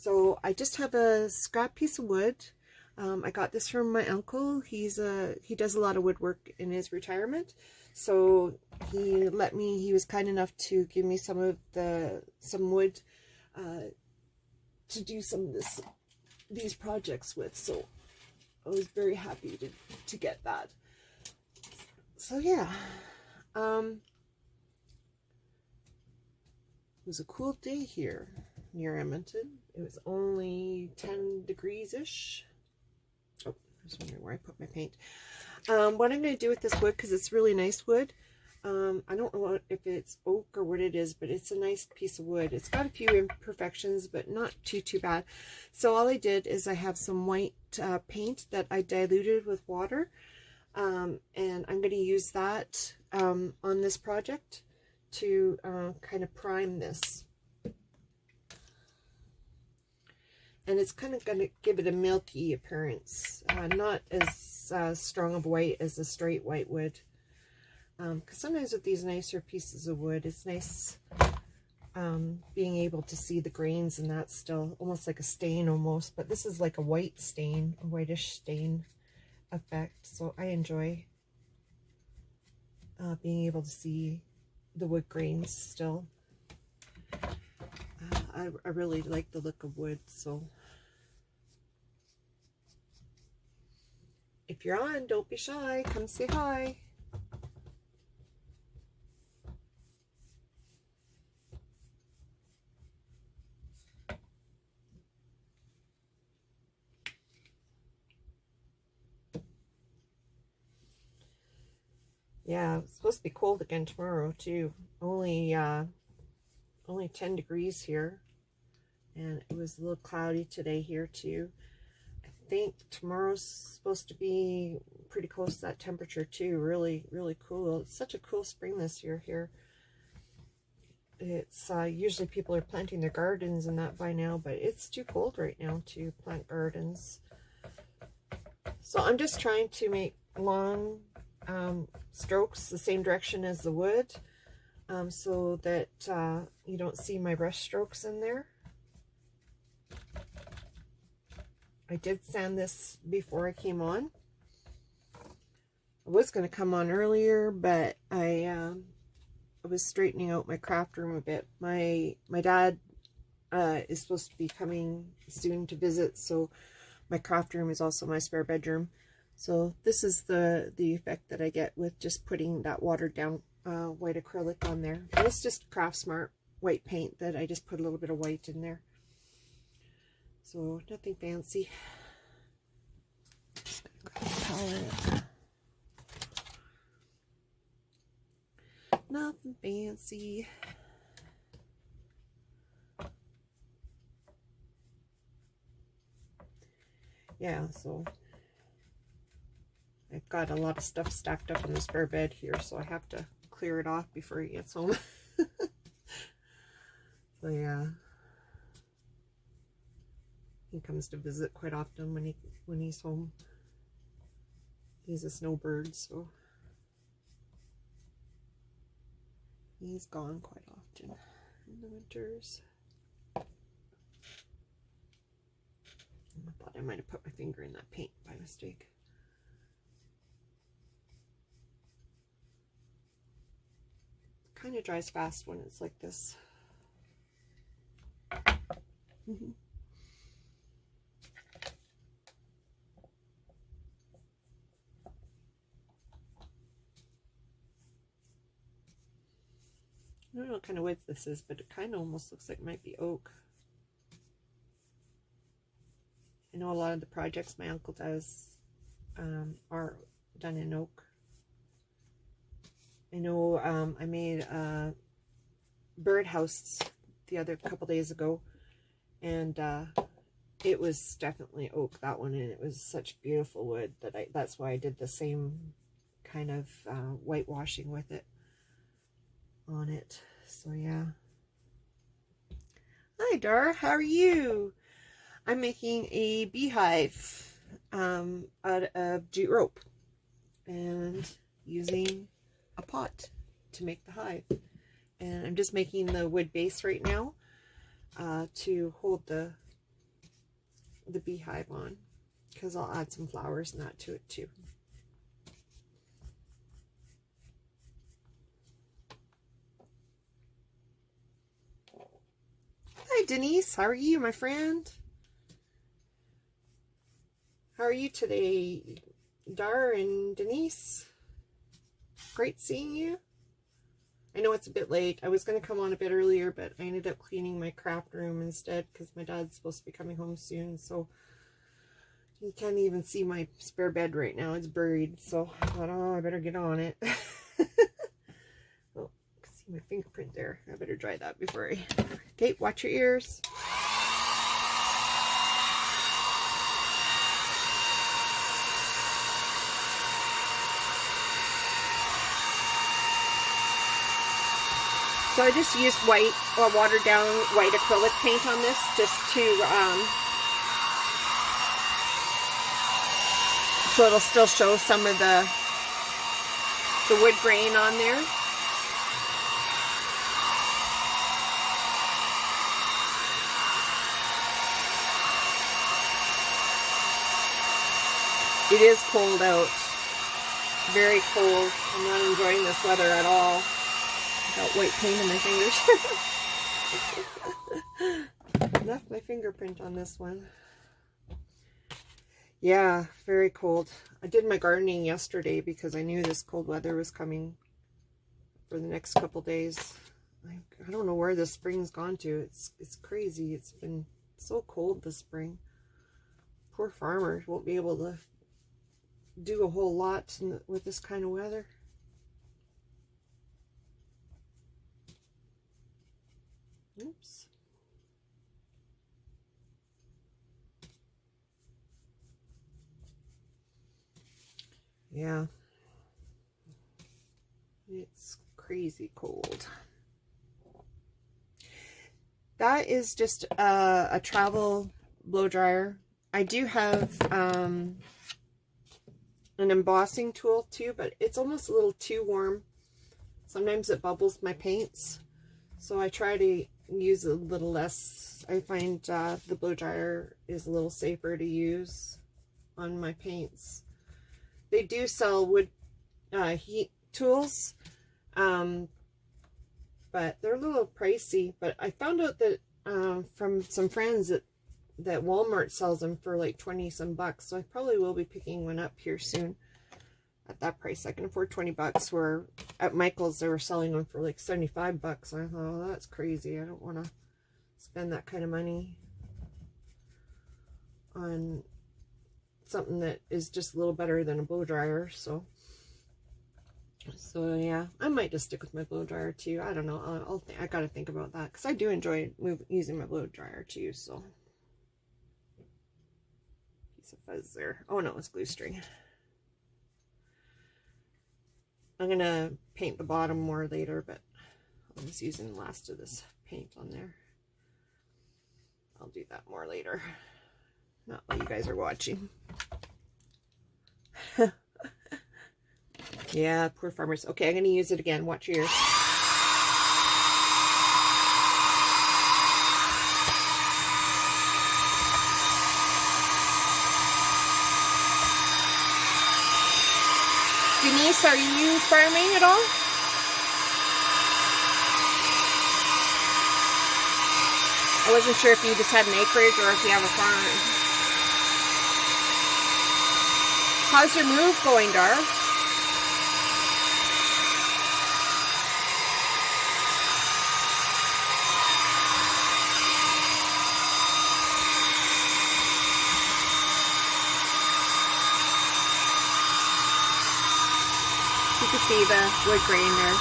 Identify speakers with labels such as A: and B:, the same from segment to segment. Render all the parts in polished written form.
A: So I just have a scrap piece of wood. I got this from my uncle. He does a lot of woodwork in his retirement. So he was kind enough to give me some wood to do some of these projects with. So I was very happy to get that. So yeah, it was a cool day here near Edmonton. It was only 10 degrees-ish. Oh, I was wondering where I put my paint. What I'm going to do with this wood, because it's really nice wood, I don't know if it's oak or what it is, but it's a nice piece of wood. It's got a few imperfections, but not too bad. So all I did is I have some white paint that I diluted with water, and I'm going to use that on this project to kind of prime this. And it's kind of going to give it a milky appearance, not as strong of white as a straight white wood. Because sometimes with these nicer pieces of wood, it's nice being able to see the grains, and that's still almost like a stain almost. But this is like a white stain, a whitish stain effect. So I enjoy being able to see the wood grains still. I really like the look of wood, so if you're on, don't be shy, come say hi. Yeah, it's supposed to be cold again tomorrow too. Only 10 degrees here, and it was a little cloudy today here too. I think tomorrow's supposed to be pretty close to that temperature too. Really cool. It's such a cool spring this year here. It's usually people are planting their gardens and that by now, but it's too cold right now to plant gardens. So I'm just trying to make long strokes the same direction as the wood, so that you don't see my brush strokes in there. I did sand this before I came on. I was going to come on earlier, but I was straightening out my craft room a bit. My dad is supposed to be coming soon to visit, so my craft room is also my spare bedroom. So this is the effect that I get with just putting that watered down white acrylic on there. And it's just Craft Smart white paint that I just put a little bit of white in there. So nothing fancy. Just gonna grab a palette. Nothing fancy. Yeah, so I've got a lot of stuff stacked up in the spare bed here, so I have to clear it off before he gets home. So yeah, he comes to visit quite often when he's home. He's a snowbird, so he's gone quite often in the winters. I thought I might have put my finger in that paint by mistake. Kind of dries fast when it's like this. I don't know what kind of wood this is, but it kind of almost looks like it might be oak. I know a lot of the projects my uncle does are done in oak. I know I made a birdhouse the couple days ago, and it was definitely oak, that one, and it was such beautiful wood that that's why I did the same kind of whitewashing with it on it. So yeah. Hi Dar, how are you? I'm making a beehive out of jute rope and using a pot to make the hive. And I'm just making the wood base right now to hold the the Beehive on, because I'll add some flowers and that to it too. Hi Denise, how are you, my friend? How are you today, Dar and Denise? Great seeing you. I know it's a bit late. I was going to come on a bit earlier, but I ended up cleaning my craft room instead because my dad's supposed to be coming home soon. So you can't even see my spare bed right now. It's buried. So I thought, oh, I better get on it. Oh, see my fingerprint there. I better dry that before I... Okay, watch your ears. So I just used white or watered down white acrylic paint on this just to, so it'll still show some of the wood grain on there. It is cold out, very cold. I'm not enjoying this weather at all. Got white paint in my fingers. Left my fingerprint on this one. Yeah, very cold. I did my gardening yesterday because I knew this cold weather was coming for the next couple days. I don't know where this spring's gone to. It's crazy. It's been so cold this spring. Poor farmers won't be able to do a whole lot with this kind of weather. Oops. Yeah. It's crazy cold. That is just a travel blow dryer. I do have an embossing tool too, but it's almost a little too warm. Sometimes it bubbles my paints. So I try to use a little less. I find the blow dryer is a little safer to use on my paints. They do sell wood heat tools, but they're a little pricey. But I found out that from some friends that Walmart sells them for like 20 some bucks. So I probably will be picking one up here soon at that price. I can afford 20 bucks, where at Michael's they were selling them for like 75 bucks. I thought, oh, that's crazy. I don't want to spend that kind of money on something that is just a little better than a blow dryer. So yeah, I might just stick with my blow dryer too. I don't know. I got to think about that because I do enjoy using my blow dryer too. So piece of fuzz there. Oh no, it's glue string. I'm going to paint the bottom more later, but I'm just using the last of this paint on there. I'll do that more later. Not while you guys are watching. Yeah, poor farmers. Okay, I'm going to use it again. Watch your ears. Denise, are you farming at all? I wasn't sure if you just had an acreage or if you have a farm. How's your move going, Dar? You can see the wood grain there.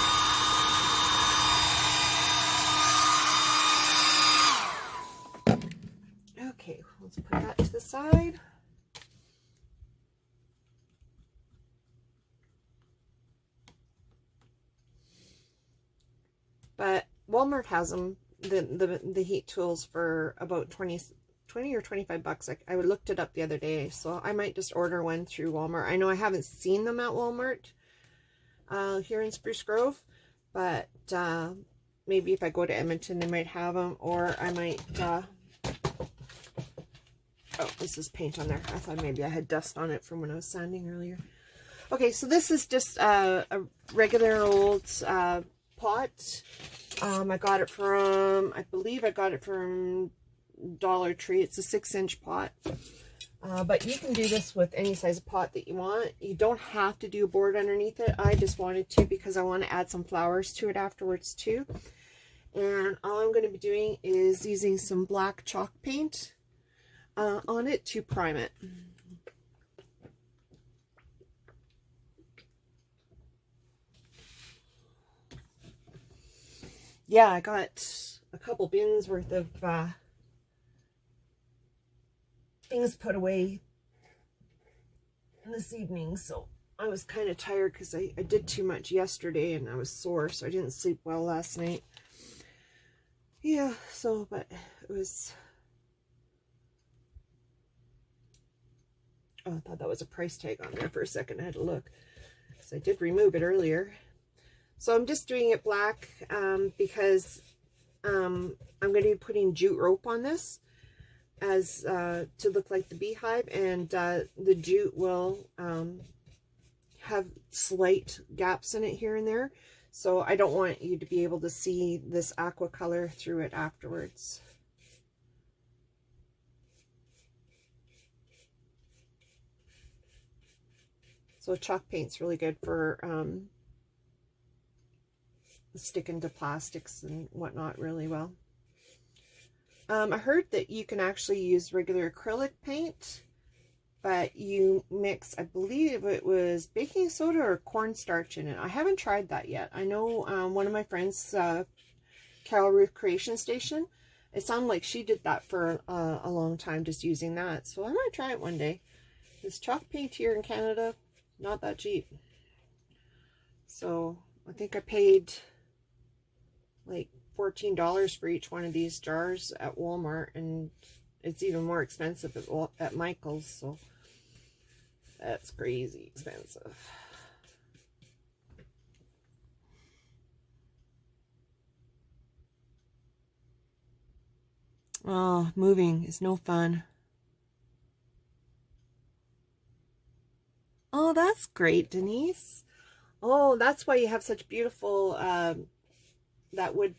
A: Okay, let's put that to the side. But Walmart has them, the heat tools, for about 20 or 25 bucks. I looked it up the other day, so I might just order one through Walmart. I know I haven't seen them at Walmart here in Spruce Grove, but maybe if I go to Edmonton they might have them, or I might Oh, this is paint on there. I thought maybe I had dust on it from when I was sanding earlier. Okay, so this is just a regular old pot. I got it from, I believe I got it from Dollar Tree. It's a 6-inch pot. But you can do this with any size of pot that you want. You don't have to do a board underneath it. I just wanted to because I want to add some flowers to it afterwards too. And all I'm going to be doing is using some black chalk paint on it to prime it. Yeah, I got a couple bins worth of things put away this evening, so I was kind of tired because I did too much yesterday and I was sore, so I didn't sleep well last night. Yeah, so, but it was... Oh, I thought that was a price tag on there for a second. I had to look, because I did remove it earlier. So I'm just doing it black because I'm going to be putting jute rope on this as to look like the beehive, and the jute will have slight gaps in it here and there. So I don't want you to be able to see this aqua color through it afterwards. So chalk paint's really good for sticking to plastics and whatnot really well. I heard that you can actually use regular acrylic paint, but you mix, I believe it was baking soda or cornstarch in it. I haven't tried that yet. I know one of my friends, Carol Ruth Creation Station, it sounded like she did that for a long time, just using that. So I might try it one day. This chalk paint here in Canada, not that cheap. So I think I paid like $14 for each one of these jars at Walmart, and it's even more expensive at Michael's, so that's crazy expensive. Oh, moving is no fun. Oh, that's great, Denise. Oh, that's why you have such beautiful that wood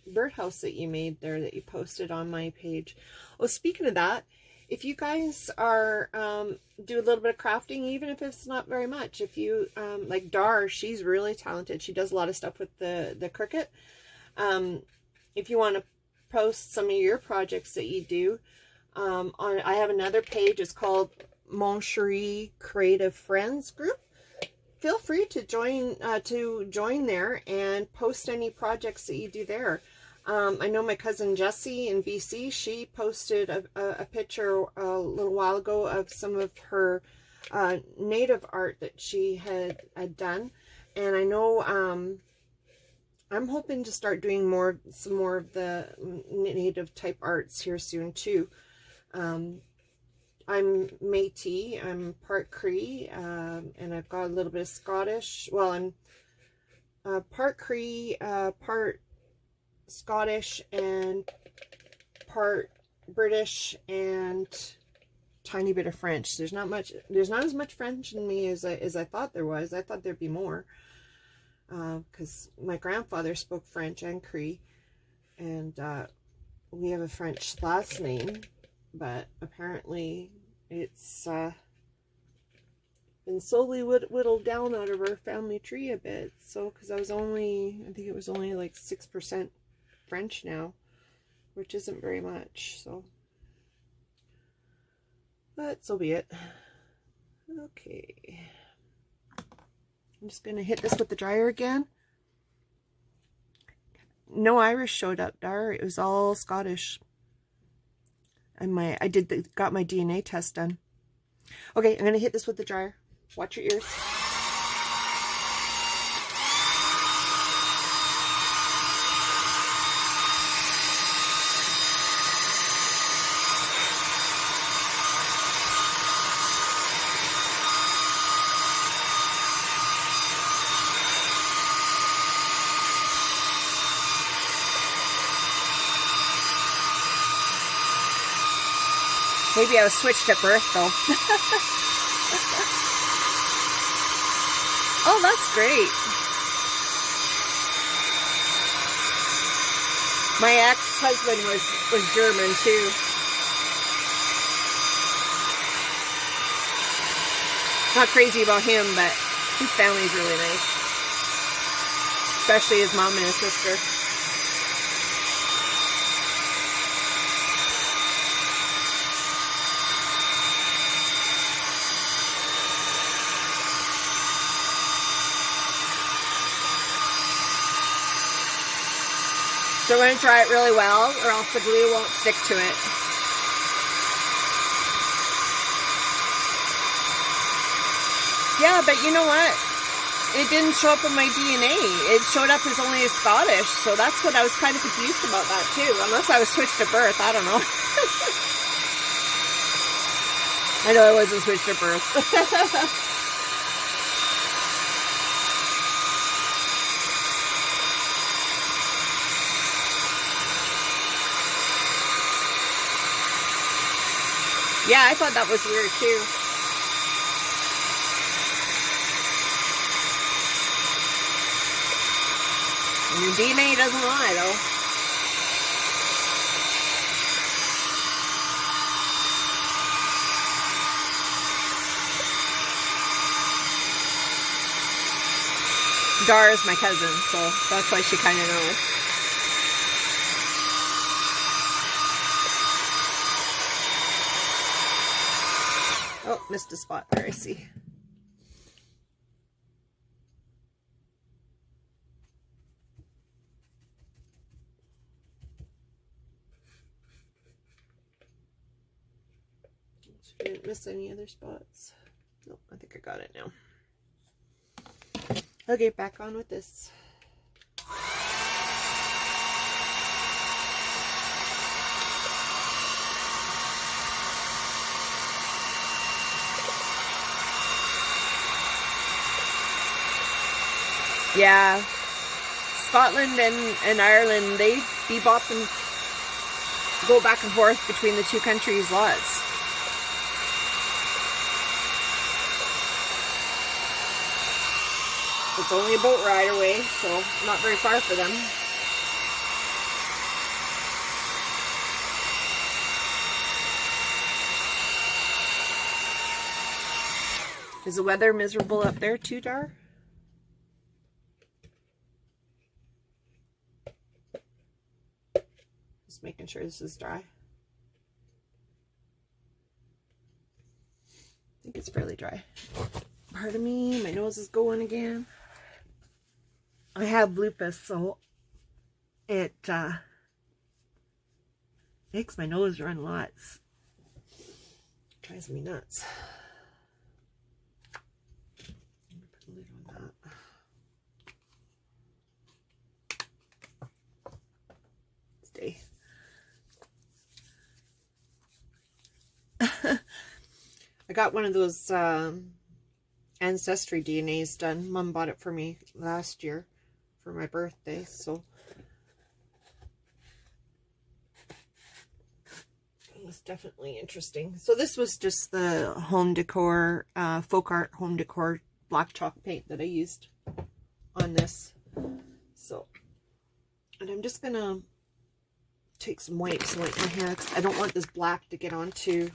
A: birdhouse that you made there that you posted on my page. Oh, speaking of that, if you guys are do a little bit of crafting, even if it's not very much, if you like Dar, she's really talented. She does a lot of stuff with the Cricut. If you want to post some of your projects that you do, I have another page. It's called Mon Cherie Creative Friends Group. Feel free to join there and post any projects that you do there. I know my cousin Jessie in BC, she posted a picture a little while ago of some of her native art that she had done, and I know I'm hoping to start doing some more of the native type arts here soon too. I'm Métis, I'm part Cree, and I've got a little bit of Scottish. Well, I'm part Cree, part Scottish, and part British, and tiny bit of French. There's not as much French in me as I thought there was. I thought there'd be more, because my grandfather spoke French and Cree, and we have a French last name. But apparently it's been slowly whittled down out of our family tree a bit. So, because I think it was only like 6% French now, which isn't very much. So, but so be it. Okay. I'm just going to hit this with the dryer again. No Irish showed up there. It was all Scottish. And I got my DNA test done. Okay, I'm going to hit this with the dryer. Watch your ears. Maybe I was switched at birth, though. Oh, that's great. My ex-husband was German, too. Not crazy about him, but his family's really nice. Especially his mom and his sister. So we're going to dry it really well, or else the glue won't stick to it. Yeah, but you know what? It didn't show up in my DNA. It showed up as only as Scottish, so that's what I was kind of confused about that too. Unless I was switched at birth, I don't know. I know I wasn't switched at birth. Yeah, I thought that was weird too. And your DNA doesn't lie though. Dar is my cousin, so that's why she kind of knows. Oh, missed a spot there, I see. I didn't miss any other spots. Nope, I think I got it now. Okay, back on with this. Yeah, Scotland and Ireland, they bebop and go back and forth between the two countries lots. It's only a boat ride away, so not very far for them. Is the weather miserable up there too, Dar? Just making sure this is dry. I think it's fairly dry. Pardon me, my nose is going again. I have lupus, so it makes my nose run lots. Drives me nuts. I'm gonna put a lid on that. Stay. I got one of those ancestry DNAs done. Mom bought it for me last year for my birthday, so it was definitely interesting. So this was just the home decor, folk art home decor black chalk paint that I used on this. So, and I'm just gonna take some wipes and wipe my hands. I don't want this black to get onto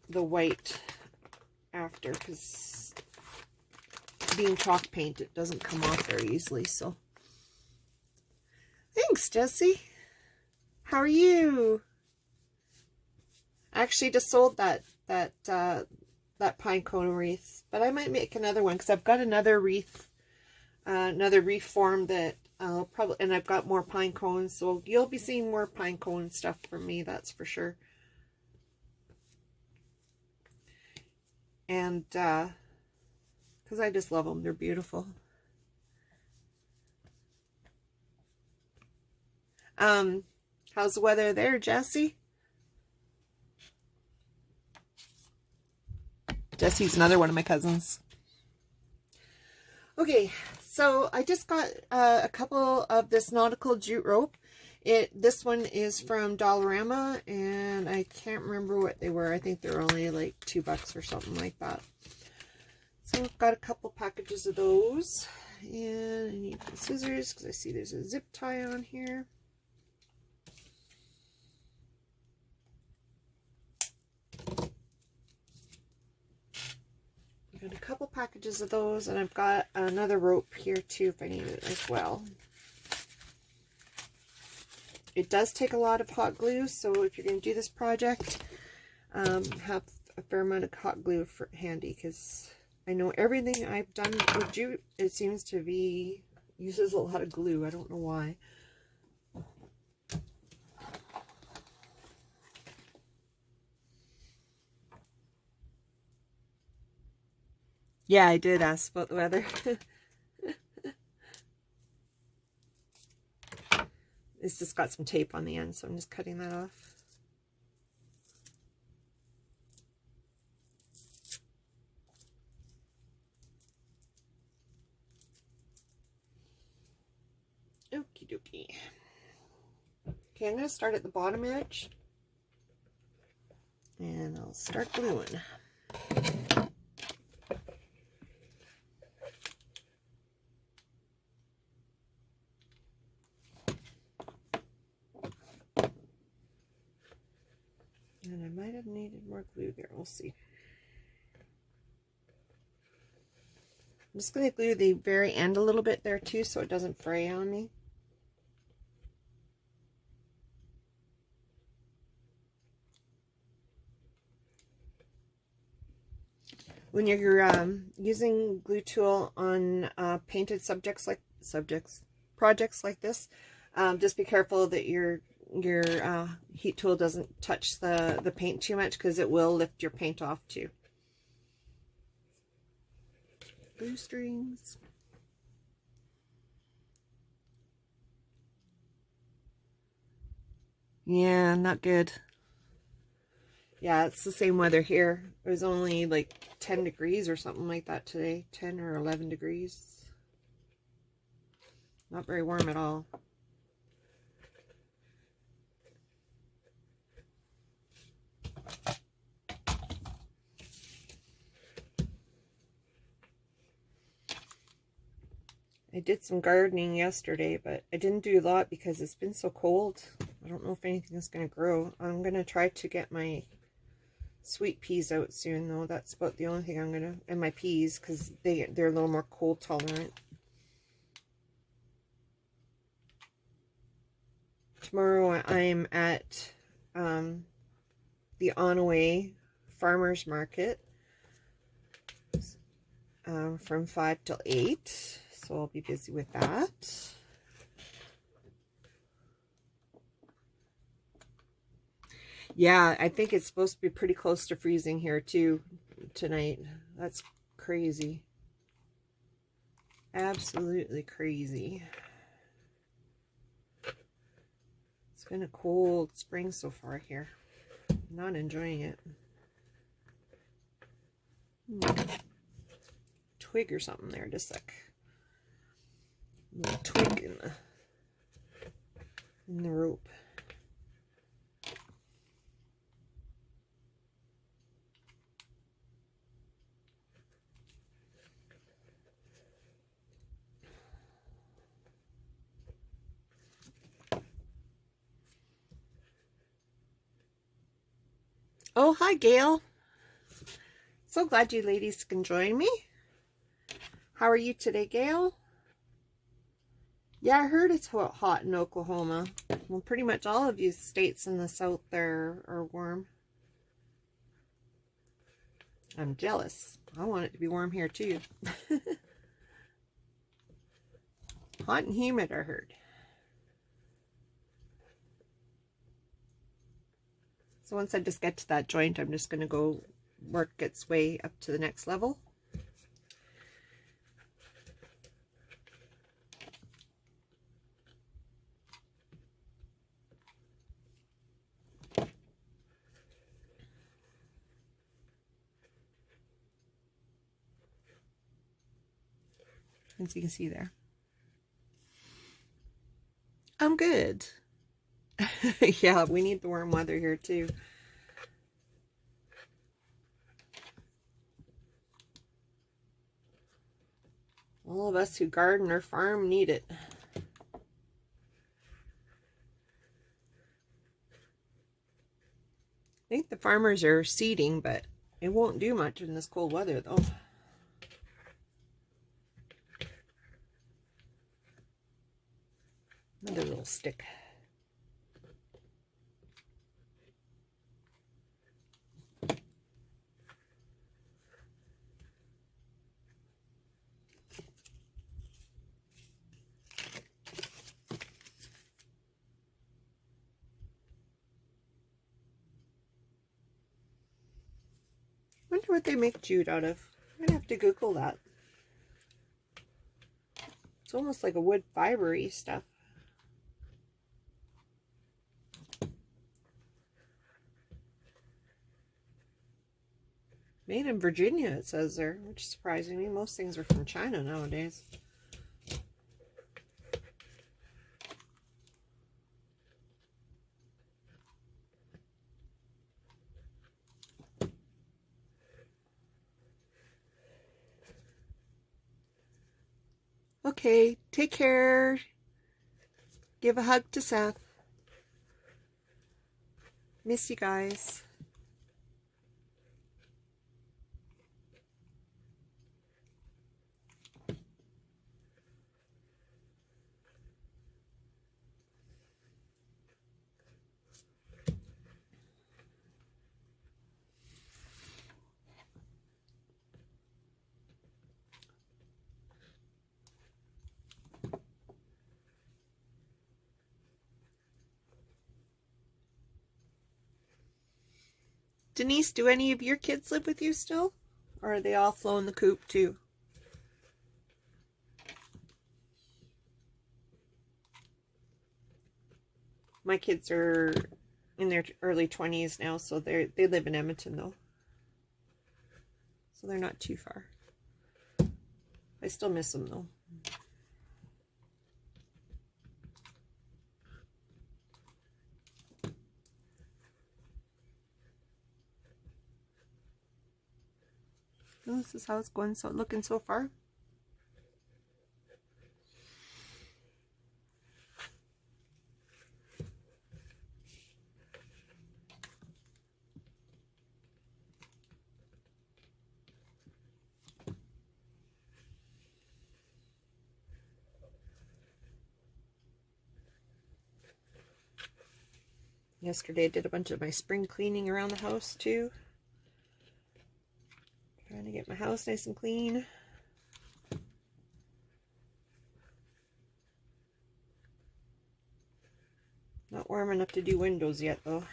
A: the white after, because being chalk paint, it doesn't come off very easily. So thanks, Jessie. How are you? I actually just sold that pine cone wreath, but I might make another one because I've got another wreath form that I'll probably, and I've got more pine cones, so you'll be seeing more pine cone stuff from me, that's for sure. And because I just love them, they're beautiful. How's the weather there, Jessie? Jessie's another one of my cousins. Okay, so I just got a couple of this nautical jute rope. This one is from Dollarama, and I can't remember what they were. I think they're only like $2 or something like that. So I've got a couple packages of those, and I need the scissors because I see there's a zip tie on here. I've got a couple packages of those, and I've got another rope here too if I need it as well. It does take a lot of hot glue, so if you're going to do this project, have a fair amount of hot glue handy, because I know everything I've done with jute, it seems to be, uses a lot of glue. I don't know why. Yeah, I did ask about the weather. It's just got some tape on the end, so I'm just cutting that off. Okie dokie. Okay, I'm going to start at the bottom edge, and I'll start gluing. And I might have needed more glue there. We'll see. I'm just going to glue the very end a little bit there too, so it doesn't fray on me. When you're using glue tool on painted projects like this, just be careful that your heat tool doesn't touch the paint too much, because it will lift your paint off too. Glue strings. Yeah, not good. Yeah, it's the same weather here. It was only like 10 degrees or something like that today. 10 or 11 degrees. Not very warm at all. I did some gardening yesterday, but I didn't do a lot because it's been so cold. I don't know if anything is going to grow. I'm going to try to get my sweet peas out soon, though. That's about the only thing I'm going to... And my peas, because they're a little more cold tolerant. Tomorrow I'm at the On-Away Farmers Market from 5 till 8. So I'll be busy with that. Yeah, I think it's supposed to be pretty close to freezing here too tonight. That's crazy. Absolutely crazy. It's been a cold spring so far here. I'm not enjoying it. Twig or something there, just like a little twig in the rope. Oh, hi, Gail. So glad you ladies can join me. How are you today, Gail? Yeah, I heard it's hot in Oklahoma. Well, pretty much all of you states in the south there are warm. I'm jealous. I want it to be warm here too. Hot and humid, I heard. So once I just get to that joint, I'm just going to go work its way up to the next level. As you can see there. I'm good. Yeah, we need the warm weather here too. All of us who garden or farm need it. I think the farmers are seeding, but it won't do much in this cold weather though. Another little stick. Wonder what they make jute out of. I'm gonna have to Google that. It's almost like a wood fibery stuff. Made in Virginia, it says there, which is surprising me. Most things are from China nowadays. Okay, take care. Give a hug to Seth. Miss you guys. Denise, do any of your kids live with you still? Or are they all flown the coop too? My kids are in their early 20s now, so they live in Edmonton though. So they're not too far. I still miss them though. Oh, this is how it's going, so looking so far. Yesterday I did a bunch of my spring cleaning around the house too. Trying to get my house nice and clean. Not warm enough to do windows yet though.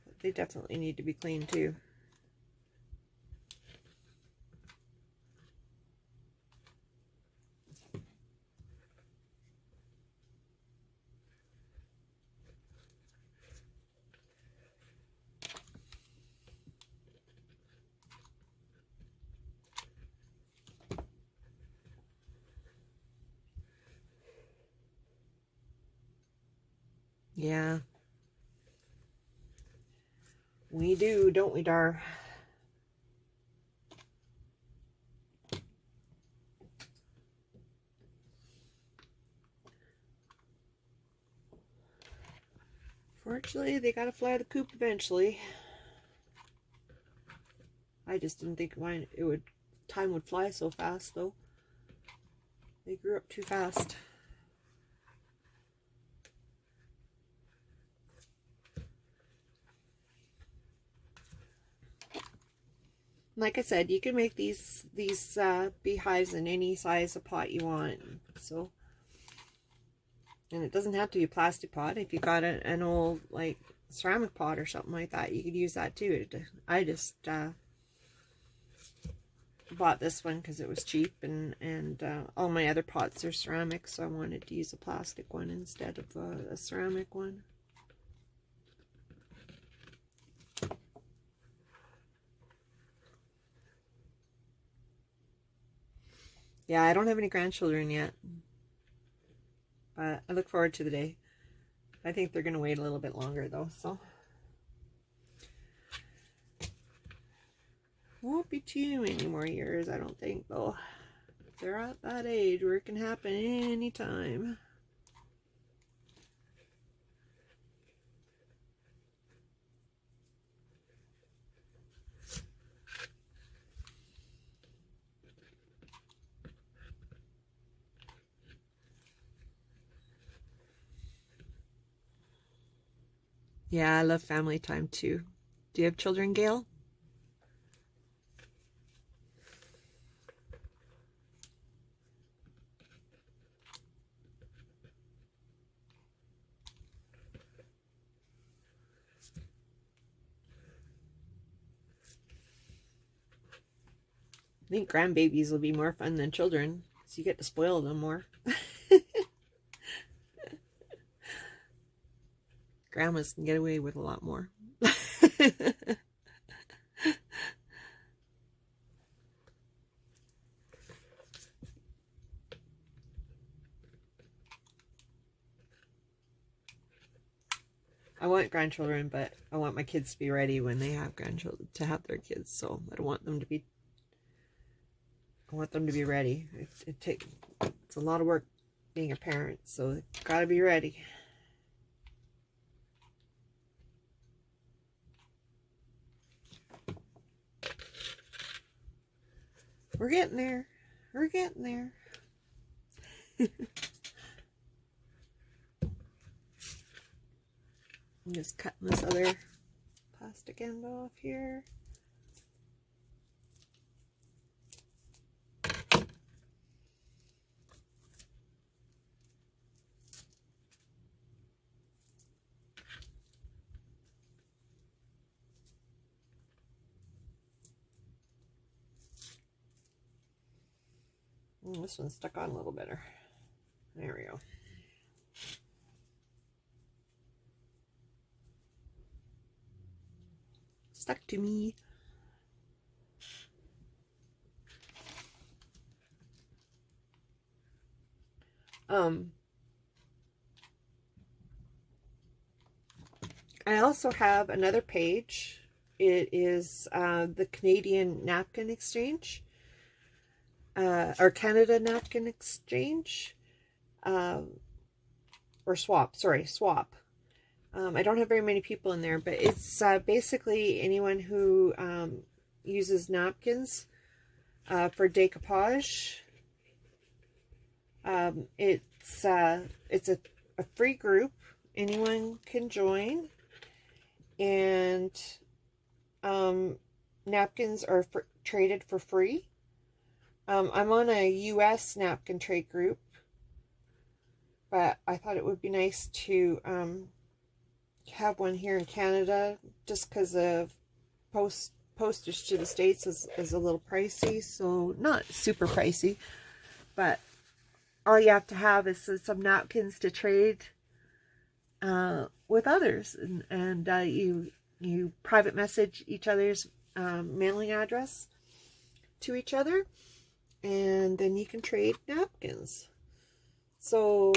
A: But they definitely need to be cleaned too. Yeah. We do, don't we, Dar? Fortunately, they gotta fly the coop eventually. I just didn't think time would fly so fast though. They grew up too fast. Like I said, you can make these beehives in any size of pot you want. So, and it doesn't have to be a plastic pot. If you got an old like ceramic pot or something like that, you could use that too. I just bought this one because it was cheap, and all my other pots are ceramic, so I wanted to use a plastic one instead of a ceramic one. Yeah, I don't have any grandchildren yet, but I look forward to the day. I think they're going to wait a little bit longer though, so. Won't be too many more years, I don't think, though. They're at that age where it can happen anytime. Yeah, I love family time too. Do you have children, Gail? I think grandbabies will be more fun than children, so you get to spoil them more. Grandmas can get away with a lot more. I want grandchildren, but I want my kids to be ready when they have grandchildren, to have their kids. So I don't want them to be. I want them to be ready. It's a lot of work being a parent, so they've got to be ready. We're getting there. We're getting there. I'm just cutting this other plastic end off here. This one's stuck on a little better. There we go. Stuck to me. I also have another page. It is the Canadian Napkin Exchange. Or Canada Napkin Exchange. Or Swap. Sorry, Swap. I don't have very many people in there, but it's basically anyone who uses napkins for decoupage. It's a free group. Anyone can join. And napkins are traded for free. I'm on a US napkin trade group, but I thought it would be nice to have one here in Canada, just because of postage to the States is a little pricey, so not super pricey, but all you have to have is some napkins to trade with others, and you private message each other's mailing address to each other, and then you can trade napkins. So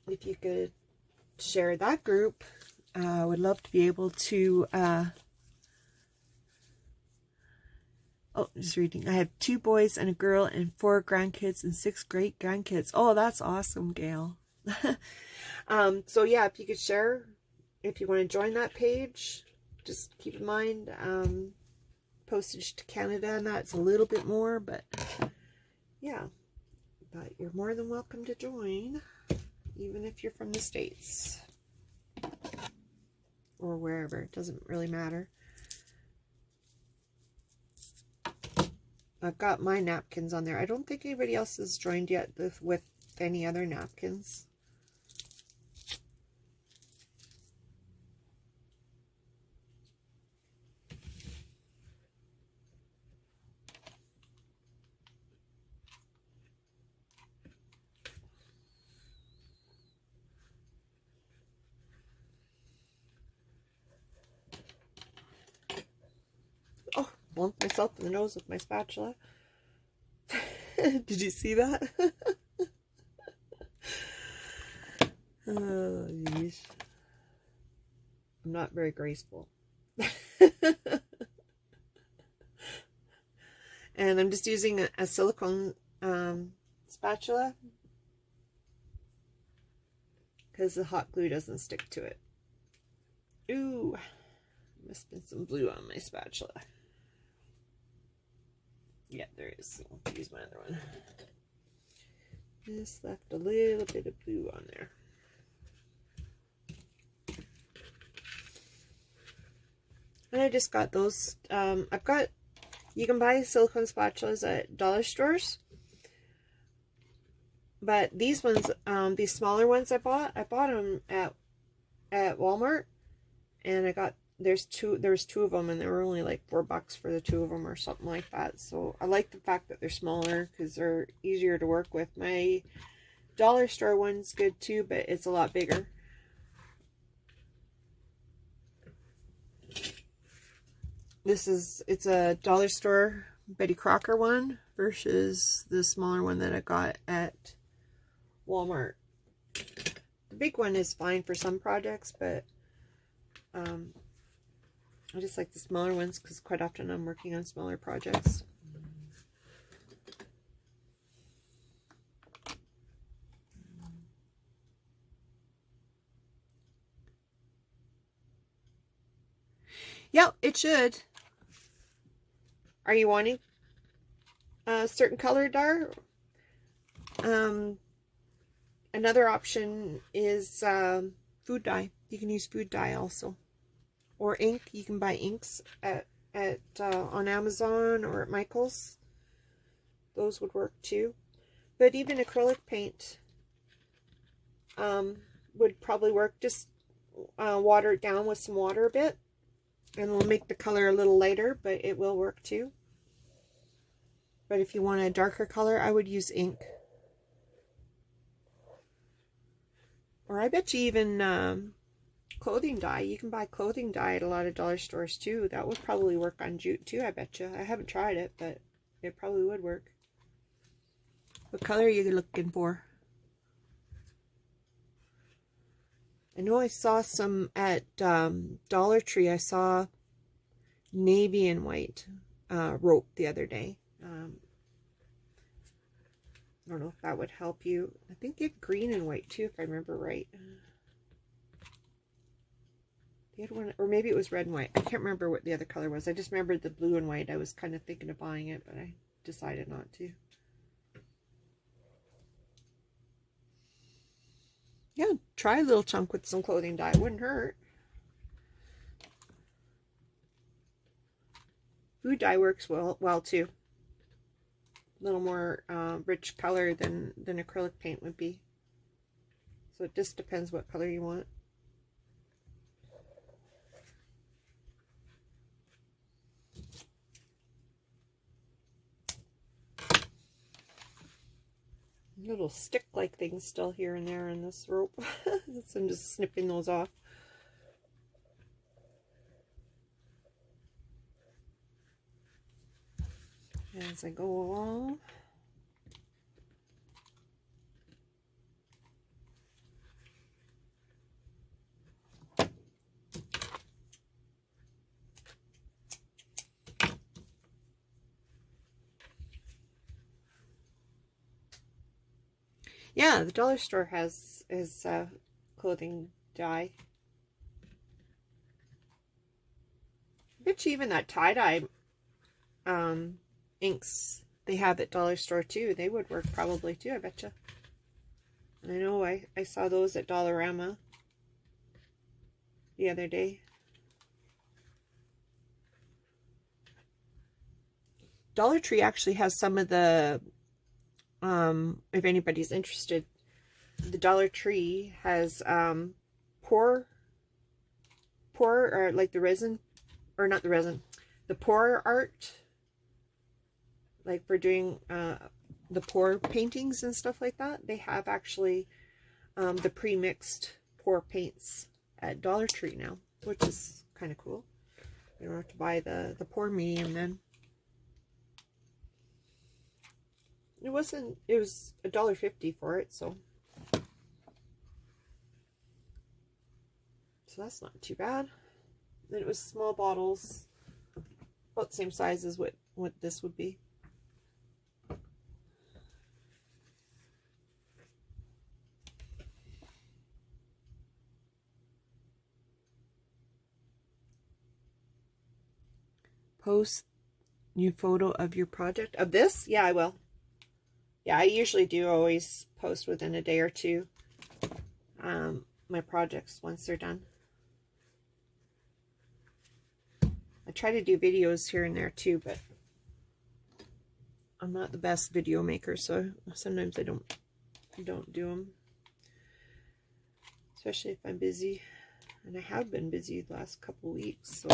A: if you could share that group, I would love to be able to oh, just reading. I have 2 boys and a girl and 4 grandkids and 6 great grandkids. Oh, that's awesome, Gail. So yeah, if you could share, if you want to join that page, just keep in mind postage to Canada, and that's a little bit more, but yeah, but you're more than welcome to join, even if you're from the States or wherever. It doesn't really matter. I've got my napkins on there. I don't think anybody else has joined yet with any other napkins. Oh, bumped myself in the nose with my spatula. Did you see that? Geez. I'm not very graceful. And I'm just using a silicone spatula because the hot glue doesn't stick to it. Ooh, must have been some blue on my spatula. Yeah, there is. I'll use my other one. Just left a little bit of blue on there. And I just got those. You can buy silicone spatulas at dollar stores. But these ones, these smaller ones I bought them at Walmart. And there was two of them, and they were only like $4 for the two of them or something like that. So I like the fact that they're smaller because they're easier to work with. My dollar store one's good too, but it's a lot bigger. It's a dollar store Betty Crocker one versus the smaller one that I got at Walmart. The big one is fine for some projects, but I just like the smaller ones because quite often I'm working on smaller projects. Yep, it should. Are you wanting a certain color dye? Another option is food dye. You can use food dye also. Or ink. You can buy inks on Amazon or at Michael's. Those would work too. But even acrylic paint would probably work. Just water it down with some water a bit. And it'll make the color a little lighter, but it will work too. But if you want a darker color, I would use ink. Or I bet you even clothing dye. You can buy clothing dye at a lot of dollar stores too. That would probably work on jute too, I bet you. I haven't tried it, but it probably would work. What color are you looking for? I know I saw some at Dollar Tree. I saw navy and white rope the other day. I don't know if that would help you. I think they had green and white too, if I remember right. They had one, or maybe it was red and white. I can't remember what the other color was. I just remembered the blue and white. I was kind of thinking of buying it, but I decided not to. Yeah, try a little chunk with some clothing dye. It wouldn't hurt. Food dye works well too. A little more rich color than acrylic paint would be. So it just depends what color you want. Little stick-like things still here and there in this rope. So I'm just snipping those off. As I go along. Yeah, the dollar store has clothing dye. I bet you even that tie-dye inks they have at dollar store too. They would work probably too, I bet you. I know I saw those at Dollarama the other day. Dollar Tree actually has some of the if anybody's interested, the Dollar Tree has pour or like the resin, or not the resin, the pour art, like for doing the pour paintings and stuff like that. They have actually the pre-mixed pour paints at Dollar Tree now, which is kind of cool. You don't have to buy the pour medium then. It was $1.50 for it, so So that's not too bad. Then it was small bottles, about the same size as what this would be. Post new photo of your project. Of this? Yeah, I will. Yeah, I usually do always post within a day or two. My projects once they're done. I try to do videos here and there too, but I'm not the best video maker, so sometimes I don't do them. Especially if I'm busy. And I have been busy the last couple weeks, so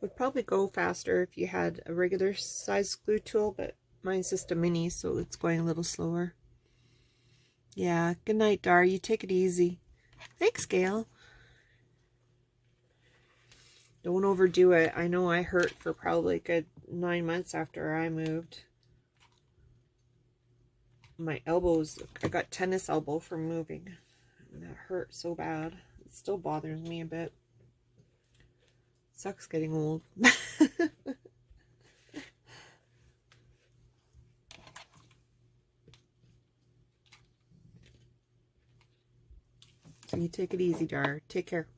A: would probably go faster if you had a regular size glue tool, but mine's just a mini, so it's going a little slower. Yeah, good night, Dar. You take it easy. Thanks, Gail. Don't overdo it. I know I hurt for probably a good 9 months after I moved. My elbows, I got tennis elbow from moving. And that hurt so bad. It still bothers me a bit. Sucks getting old. So you take it easy, Dar. Take care.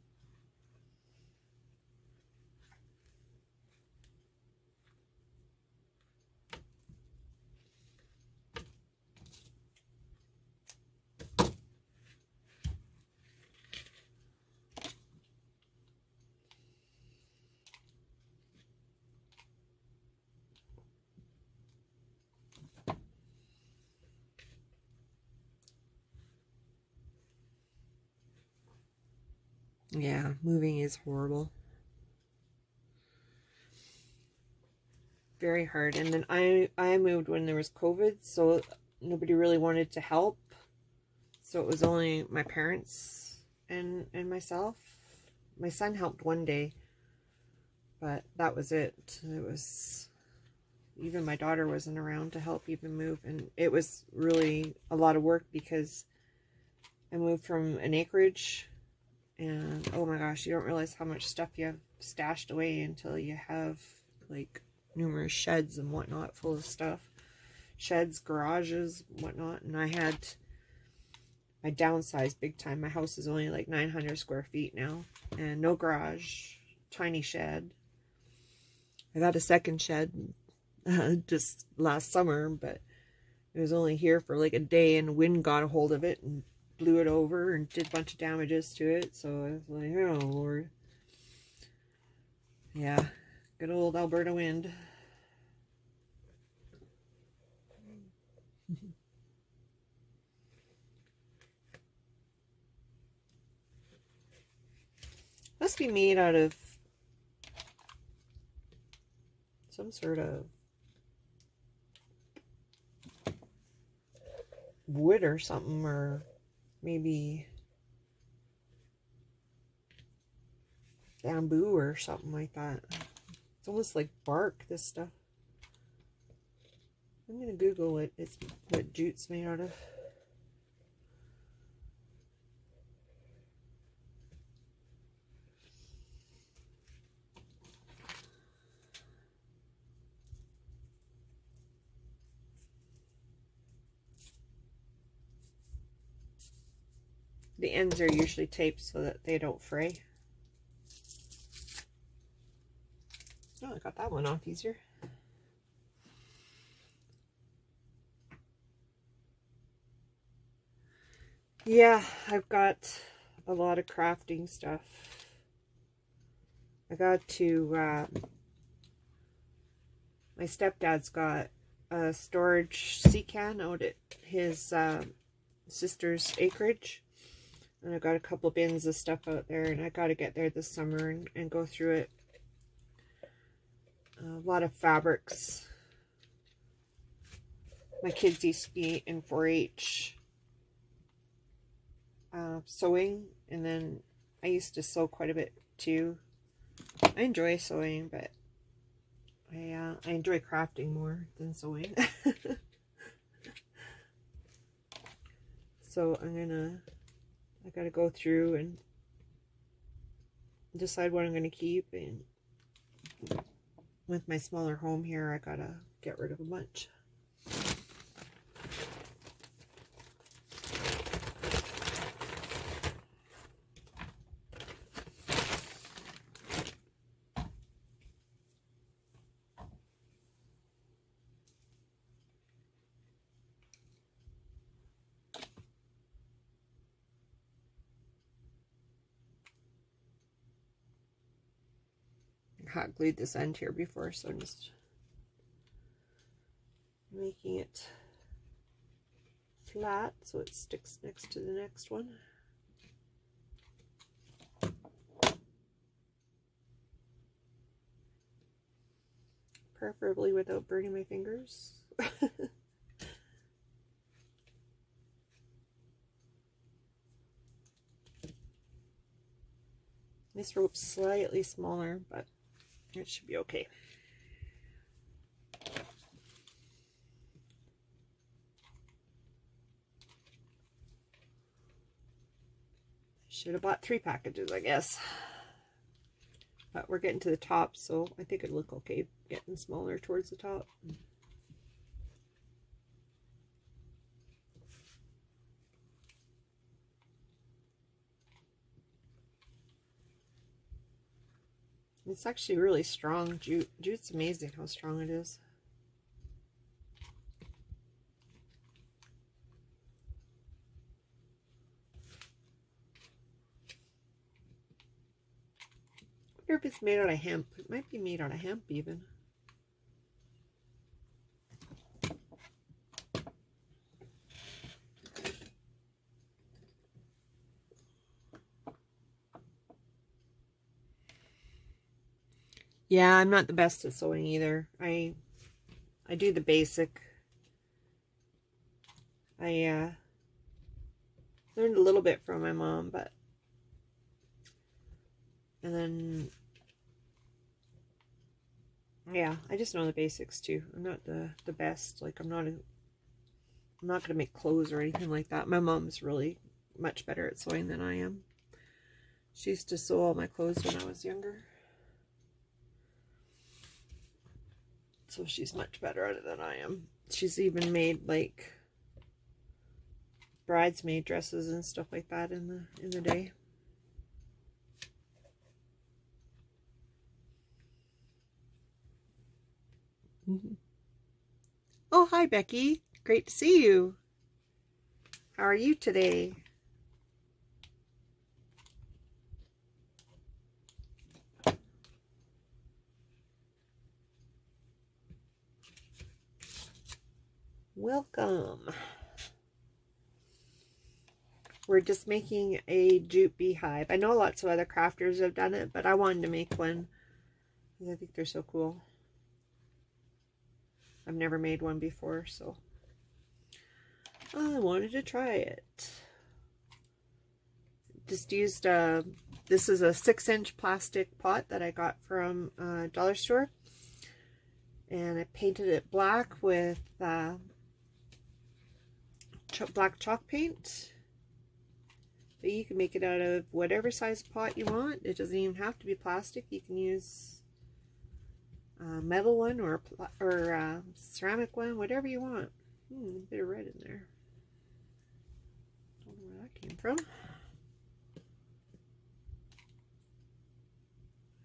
A: Yeah, moving is horrible. Very hard. And then I moved when there was COVID, so nobody really wanted to help. So it was only my parents and myself. My son helped one day, but that was it. It was, even my daughter wasn't around to help even move, and it was really a lot of work because I moved from an acreage, and oh my gosh, you don't realize how much stuff you have stashed away until you have like numerous sheds and whatnot full of stuff. Sheds, garages, whatnot. And I downsized big time. My house is only like 900 square feet now, and no garage, tiny shed. I got a second shed just last summer, but it was only here for like a day, and the wind got a hold of it and blew it over and did a bunch of damages to it. So I was like, oh Lord. Yeah, good old Alberta wind. Must be made out of some sort of wood or something, or maybe bamboo or something like that. It's almost like bark, this stuff. I'm gonna Google what jute's made out of. The ends are usually taped so that they don't fray. Oh, I got that one off easier. Yeah, I've got a lot of crafting stuff. I got to, my stepdad's got a storage sea can out at his sister's acreage. And I got a couple bins of stuff out there, and I got to get there this summer and go through it. A lot of fabrics. My kids used to be in 4-H, sewing, and then I used to sew quite a bit too. I enjoy sewing, but I enjoy crafting more than sewing. So I gotta go through and decide what I'm gonna keep, and with my smaller home here, I gotta get rid of a bunch. Hot glued this end here before, so I'm just making it flat so it sticks next to the next one. Preferably without burning my fingers. This rope's slightly smaller, but it should be okay. Should have bought 3 packages, I guess. But we're getting to the top, so I think it'll look okay getting smaller towards the top. It's actually really strong jute. Jute's amazing how strong it is. I wonder if it's made out of hemp. It might be made out of hemp even. Yeah, I'm not the best at sewing either. I do the basic. I learned a little bit from my mom, and then yeah, I just know the basics too. I'm not the best. Like I'm not gonna make clothes or anything like that. My mom's really much better at sewing than I am. She used to sew all my clothes when I was younger. So she's much better at it than I am. She's even made like bridesmaid dresses and stuff like that in the day. Oh, hi Becky. Great to see you. How are you today? Welcome. We're just making a jute beehive. I know lots of other crafters have done it, but I wanted to make one because I think they're so cool. I've never made one before, so I wanted to try it. Just used this is a 6-inch plastic pot that I got from a dollar store, and I painted it black with black chalk paint. But you can make it out of whatever size pot you want. It doesn't even have to be plastic. You can use a metal one or ceramic one, whatever you want. A bit of red in there. Don't know where that came from.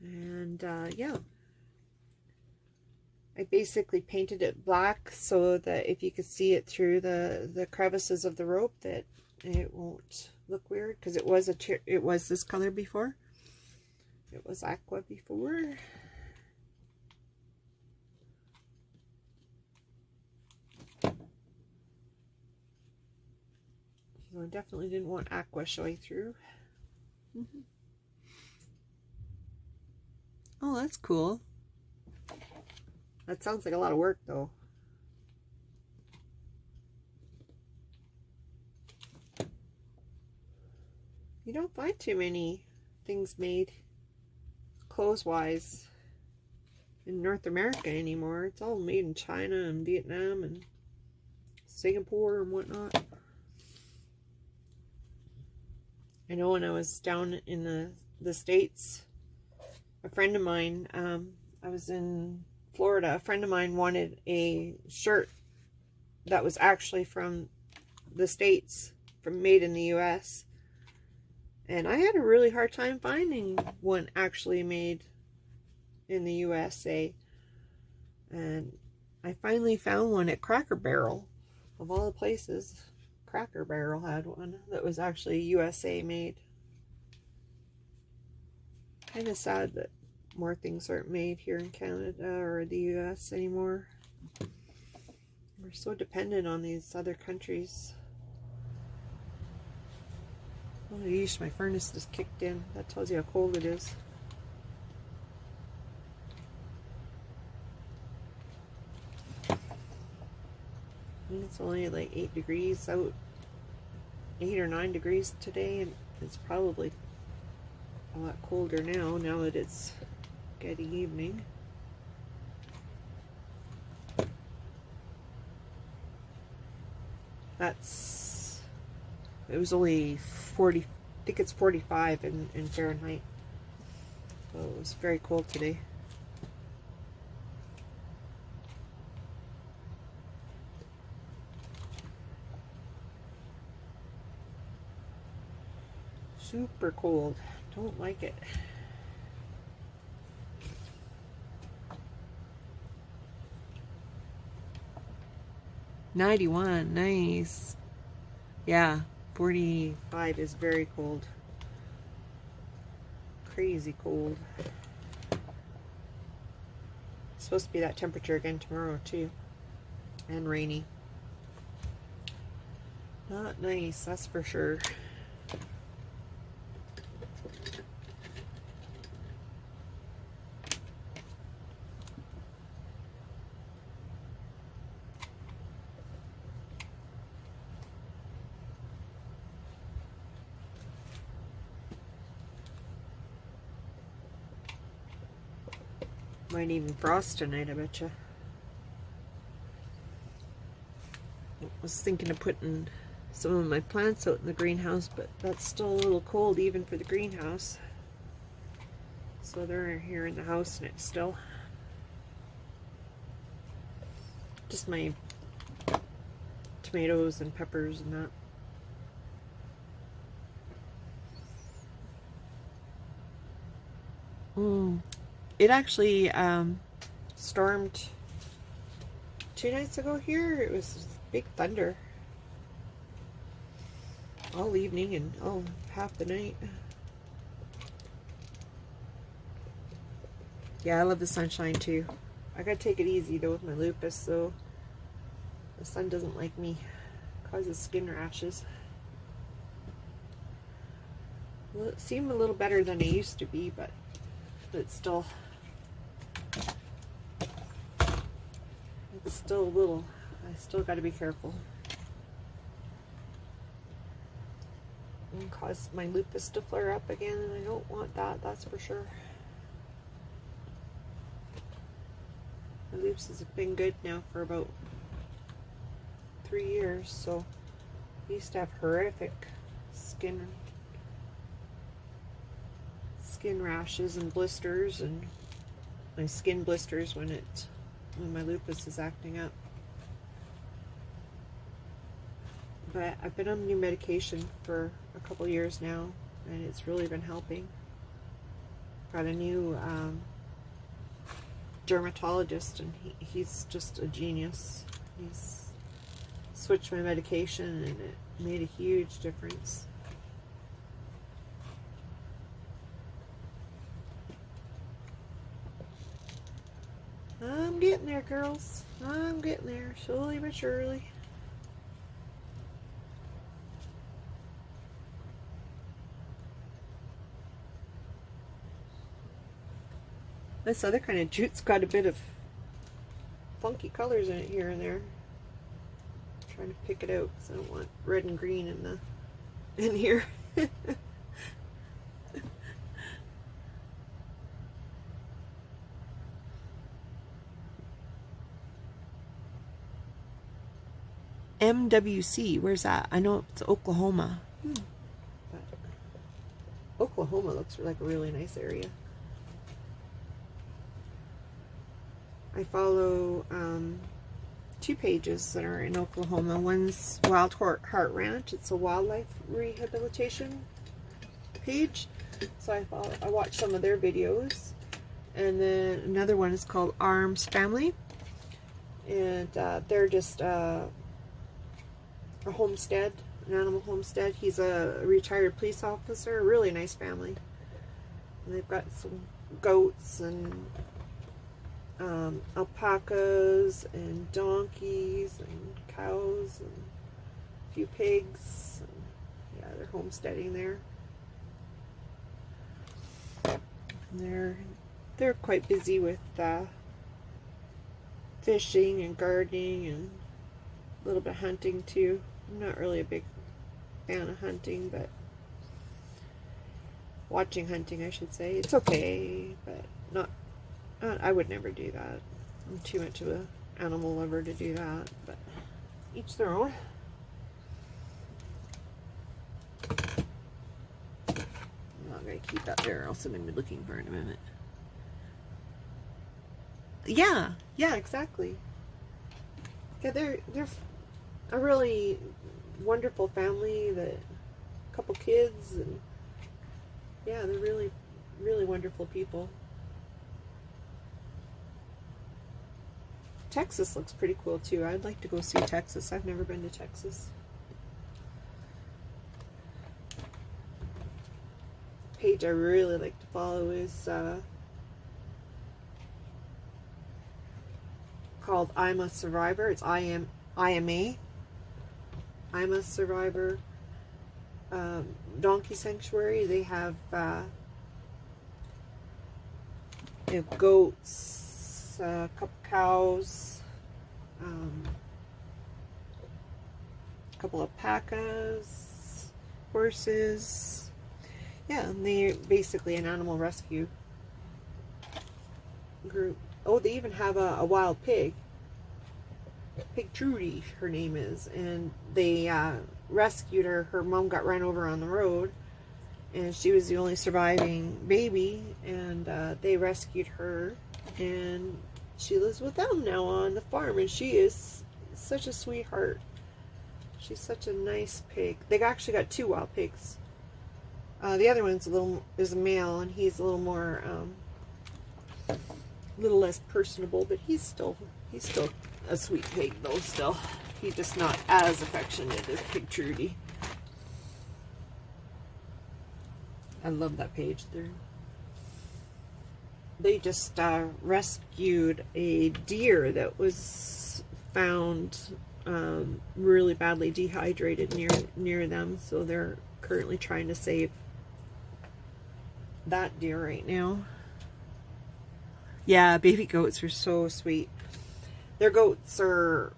A: And yeah, I basically painted it black so that if you could see it through the crevices of the rope, that it won't look weird, because it was this color before. It was aqua before. So I definitely didn't want aqua showing through. Oh, that's cool. That sounds like a lot of work though. You don't find too many things made clothes-wise in North America anymore. It's all made in China and Vietnam and Singapore and whatnot. I know when I was down in the States, a friend of mine, I was in Florida, a friend of mine wanted a shirt that was actually from the States, made in the US. And I had a really hard time finding one actually made in the USA. And I finally found one at Cracker Barrel, of all the places. Cracker Barrel had one that was actually USA made. Kind of sad that more things aren't made here in Canada or the US anymore. We're so dependent on these other countries. Oh, yeesh, my furnace just kicked in. That tells you how cold it is. It's only like 8 degrees out, 8 or 9 degrees today, and it's probably a lot colder now that it's getting evening. It was only 40, I think it's 45 in Fahrenheit. So it was very cold today. Super cold. Don't like it. $91, nice. Yeah, 45 is very cold. Crazy cold. It's supposed to be that temperature again tomorrow too. And rainy. Not nice, that's for sure. Might even frost tonight, I betcha. I was thinking of putting some of my plants out in the greenhouse, but that's still a little cold even for the greenhouse. So they're here in the house and it's still just my tomatoes and peppers and that. It actually stormed 2 nights ago here. It was big thunder all evening and half the night. Yeah, I love the sunshine too. I gotta take it easy though with my lupus, so the sun doesn't like me. It causes skin rashes. Well, it seemed a little better than it used to be, but it's still a little. I still got to be careful. It can cause my lupus to flare up again, and I don't want that, that's for sure. My lupus has been good now for about 3 years, so I used to have horrific skin rashes and blisters, and my skin blisters when my lupus is acting up. But I've been on new medication for a couple years now, and it's really been helping. Got a new dermatologist, and he's just a genius. He's switched my medication, and it made a huge difference. I'm getting there, girls. I'm getting there, slowly but surely. This other kind of jute's got a bit of funky colors in it here and there. I'm trying to pick it out because I don't want red and green in here. MWC. Where's that? I know it's Oklahoma. But Oklahoma looks like a really nice area. I follow 2 pages that are in Oklahoma. One's Wild Heart Ranch. It's a wildlife rehabilitation page. So I watch some of their videos. And then another one is called Arms Family. And they're just a homestead, an animal homestead. He's a retired police officer, a really nice family. And they've got some goats and alpacas and donkeys and cows and a few pigs. And, yeah, they're homesteading there. And they're quite busy with fishing and gardening and a little bit of hunting too. I'm not really a big fan of hunting, but watching hunting, I should say. It's okay, but not I would never do that. I'm too much of an animal lover to do that, but each their own. I'm not going to keep that there, else I'm going to be looking for it in a minute. Yeah, exactly. Yeah, they're a really wonderful family, a couple kids, and yeah, they're really, really wonderful people. Texas looks pretty cool too. I'd like to go see Texas. I've never been to Texas. Page I really like to follow is called I'm a Survivor. It's IMA. I'm a Survivor. Donkey Sanctuary. They have goats, a couple cows, a couple of alpacas, horses. Yeah, and they're basically an animal rescue group. Oh, they even have a wild pig. Pig Trudy, her name is. And they rescued her. Her mom got run over on the road. And she was the only surviving baby. And they rescued her. And she lives with them now on the farm. And she is such a sweetheart. She's such a nice pig. They actually got 2 wild pigs. The other one's is a male, and he's a little less personable, but he's still a sweet pig though. Still, he's just not as affectionate as Pig Trudy. I love that page there. They just rescued a deer that was found really badly dehydrated near them, so they're currently trying to save that deer right now. Yeah, baby goats are so sweet. Their goats are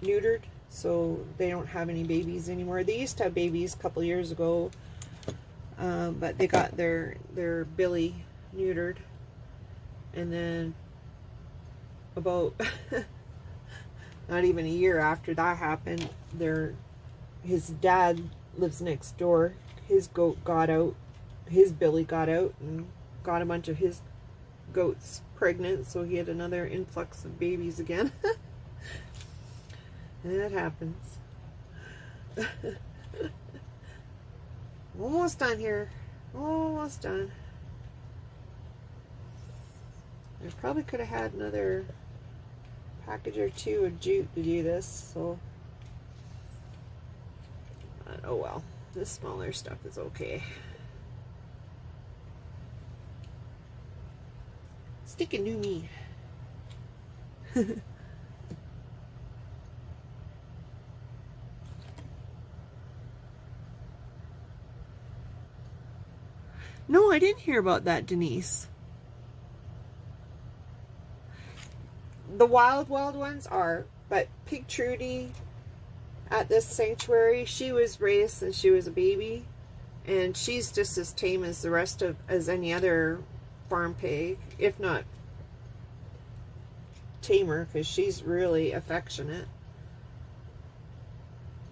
A: neutered, so they don't have any babies anymore. They used to have babies a couple years ago, but they got their billy neutered, and then about not even a year after that happened, his dad lives next door. His goat got out, his billy got out and got a bunch of his goats pregnant, so he had another influx of babies again. And that happens. Almost done here. Almost done. I probably could have had another package or 2 of jute to do this, so oh well, this smaller stuff is okay. Sticking to me. No, I didn't hear about that, Denise. The wild ones are, but Pig Trudy at this sanctuary, she was raised since she was a baby, and she's just as tame as the rest of any other farm pig, if not tamer because she's really affectionate.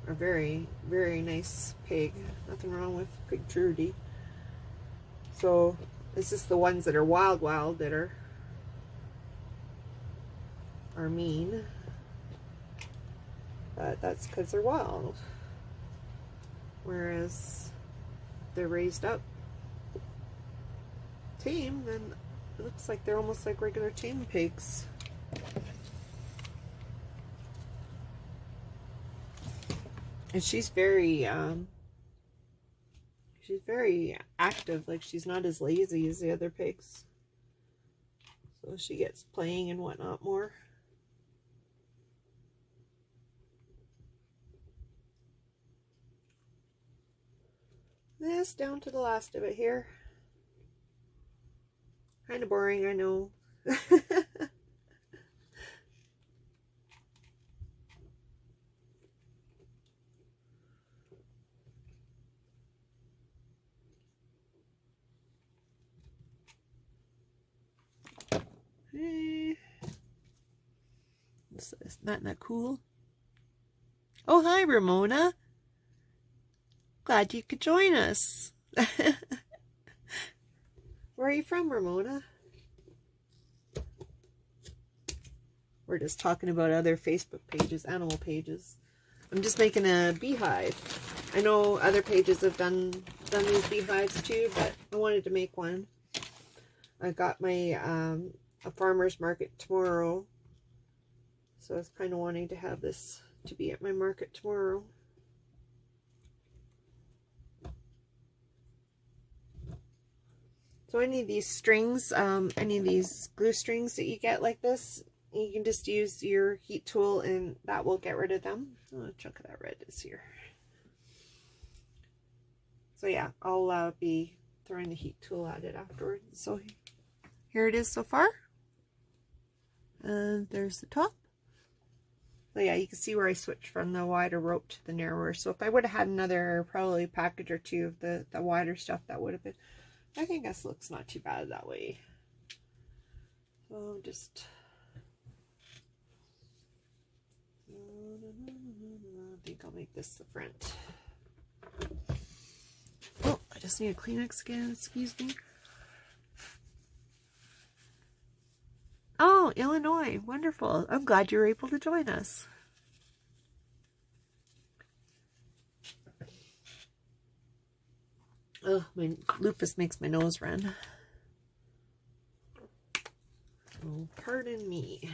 A: A very, very nice pig. Nothing wrong with Pig Trudy. So it's just the ones that are wild that are mean. But that's because they're wild. Whereas they're raised up tame, then it looks like they're almost like regular tame pigs. And she's very active. Like, she's not as lazy as the other pigs. So she gets playing and whatnot more. This down to the last of it here. Kind of boring, I know. Isn't that cool? Oh, hi, Ramona. Glad you could join us. Where are you from, Ramona? We're just talking about other Facebook pages, animal pages. I'm just making a beehive. I know other pages have done these beehives too, but I wanted to make one. I got my a farmer's market tomorrow, so I was kind of wanting to have this to be at my market tomorrow. So any of these strings, any of these glue strings that you get like this, you can just use your heat tool and that will get rid of them. Oh, a chunk of that red is here. So yeah, I'll be throwing the heat tool at it afterwards. So here it is so far. And there's the top. So yeah, you can see where I switched from the wider rope to the narrower. So if I would have had another probably package or two of the wider stuff, that would have been, I think this looks not too bad that way. So just, I think I'll make this the front. Oh, I just need a Kleenex again, excuse me. Oh, Illinois, wonderful. I'm glad you were able to join us. Oh, my lupus makes my nose run. Oh, pardon me.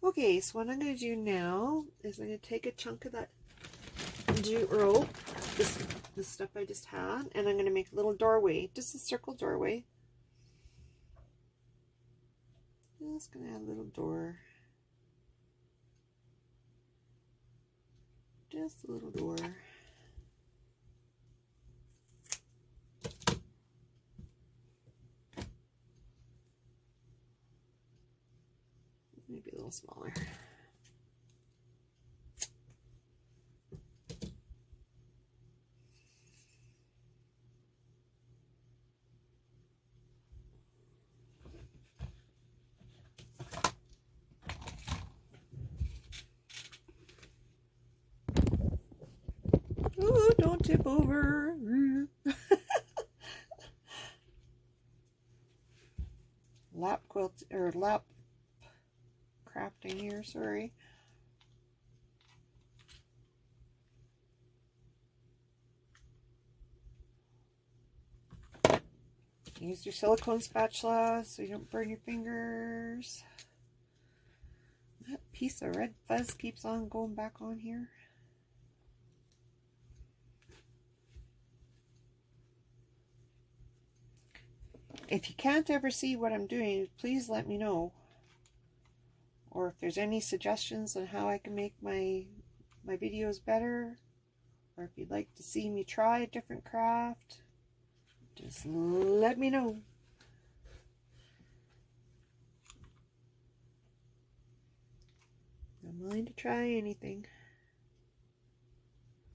A: Okay, so what I'm going to do now is I'm going to take a chunk of that jute rope, this stuff I just had, and I'm going to make a little doorway, just a circle doorway. Just going to add a little door. Just a little door. Maybe a little smaller. Oh, don't tip over. Lap quilt or lap crafting here, sorry. Use your silicone spatula so you don't burn your fingers. That piece of red fuzz keeps on going back on here. If you can't ever see what I'm doing, please let me know. Or if there's any suggestions on how I can make my videos better, or if you'd like to see me try a different craft, just let me know. I'm willing to try anything.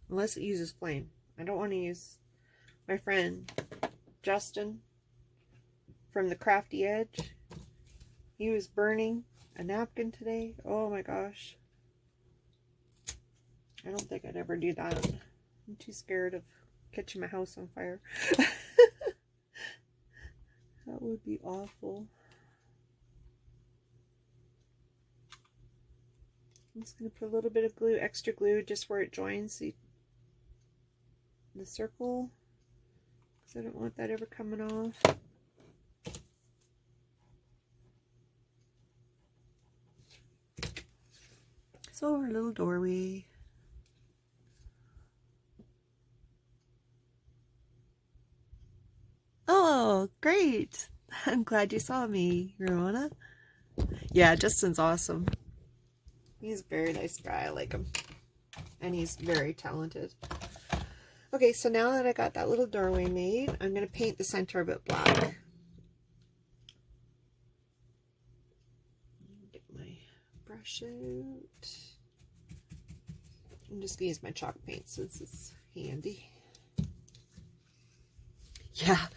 A: Unless it uses flame. I don't want to use my friend Justin from the Crafty Edge. He was burning a napkin today. Oh my gosh. I don't think I'd ever do that. I'm too scared of catching my house on fire. That would be awful. I'm just going to put a little bit of glue, extra glue, just where it joins the circle, because I don't want that ever coming off. So our little doorway. Oh, great. I'm glad you saw me, Ramona. Yeah, Justin's awesome. He's a very nice guy. I like him. And he's very talented. Okay, so now that I got that little doorway made, I'm going to paint the center of it black. Get my brush out. I'm just going to use my chalk paint since it's handy. Yeah.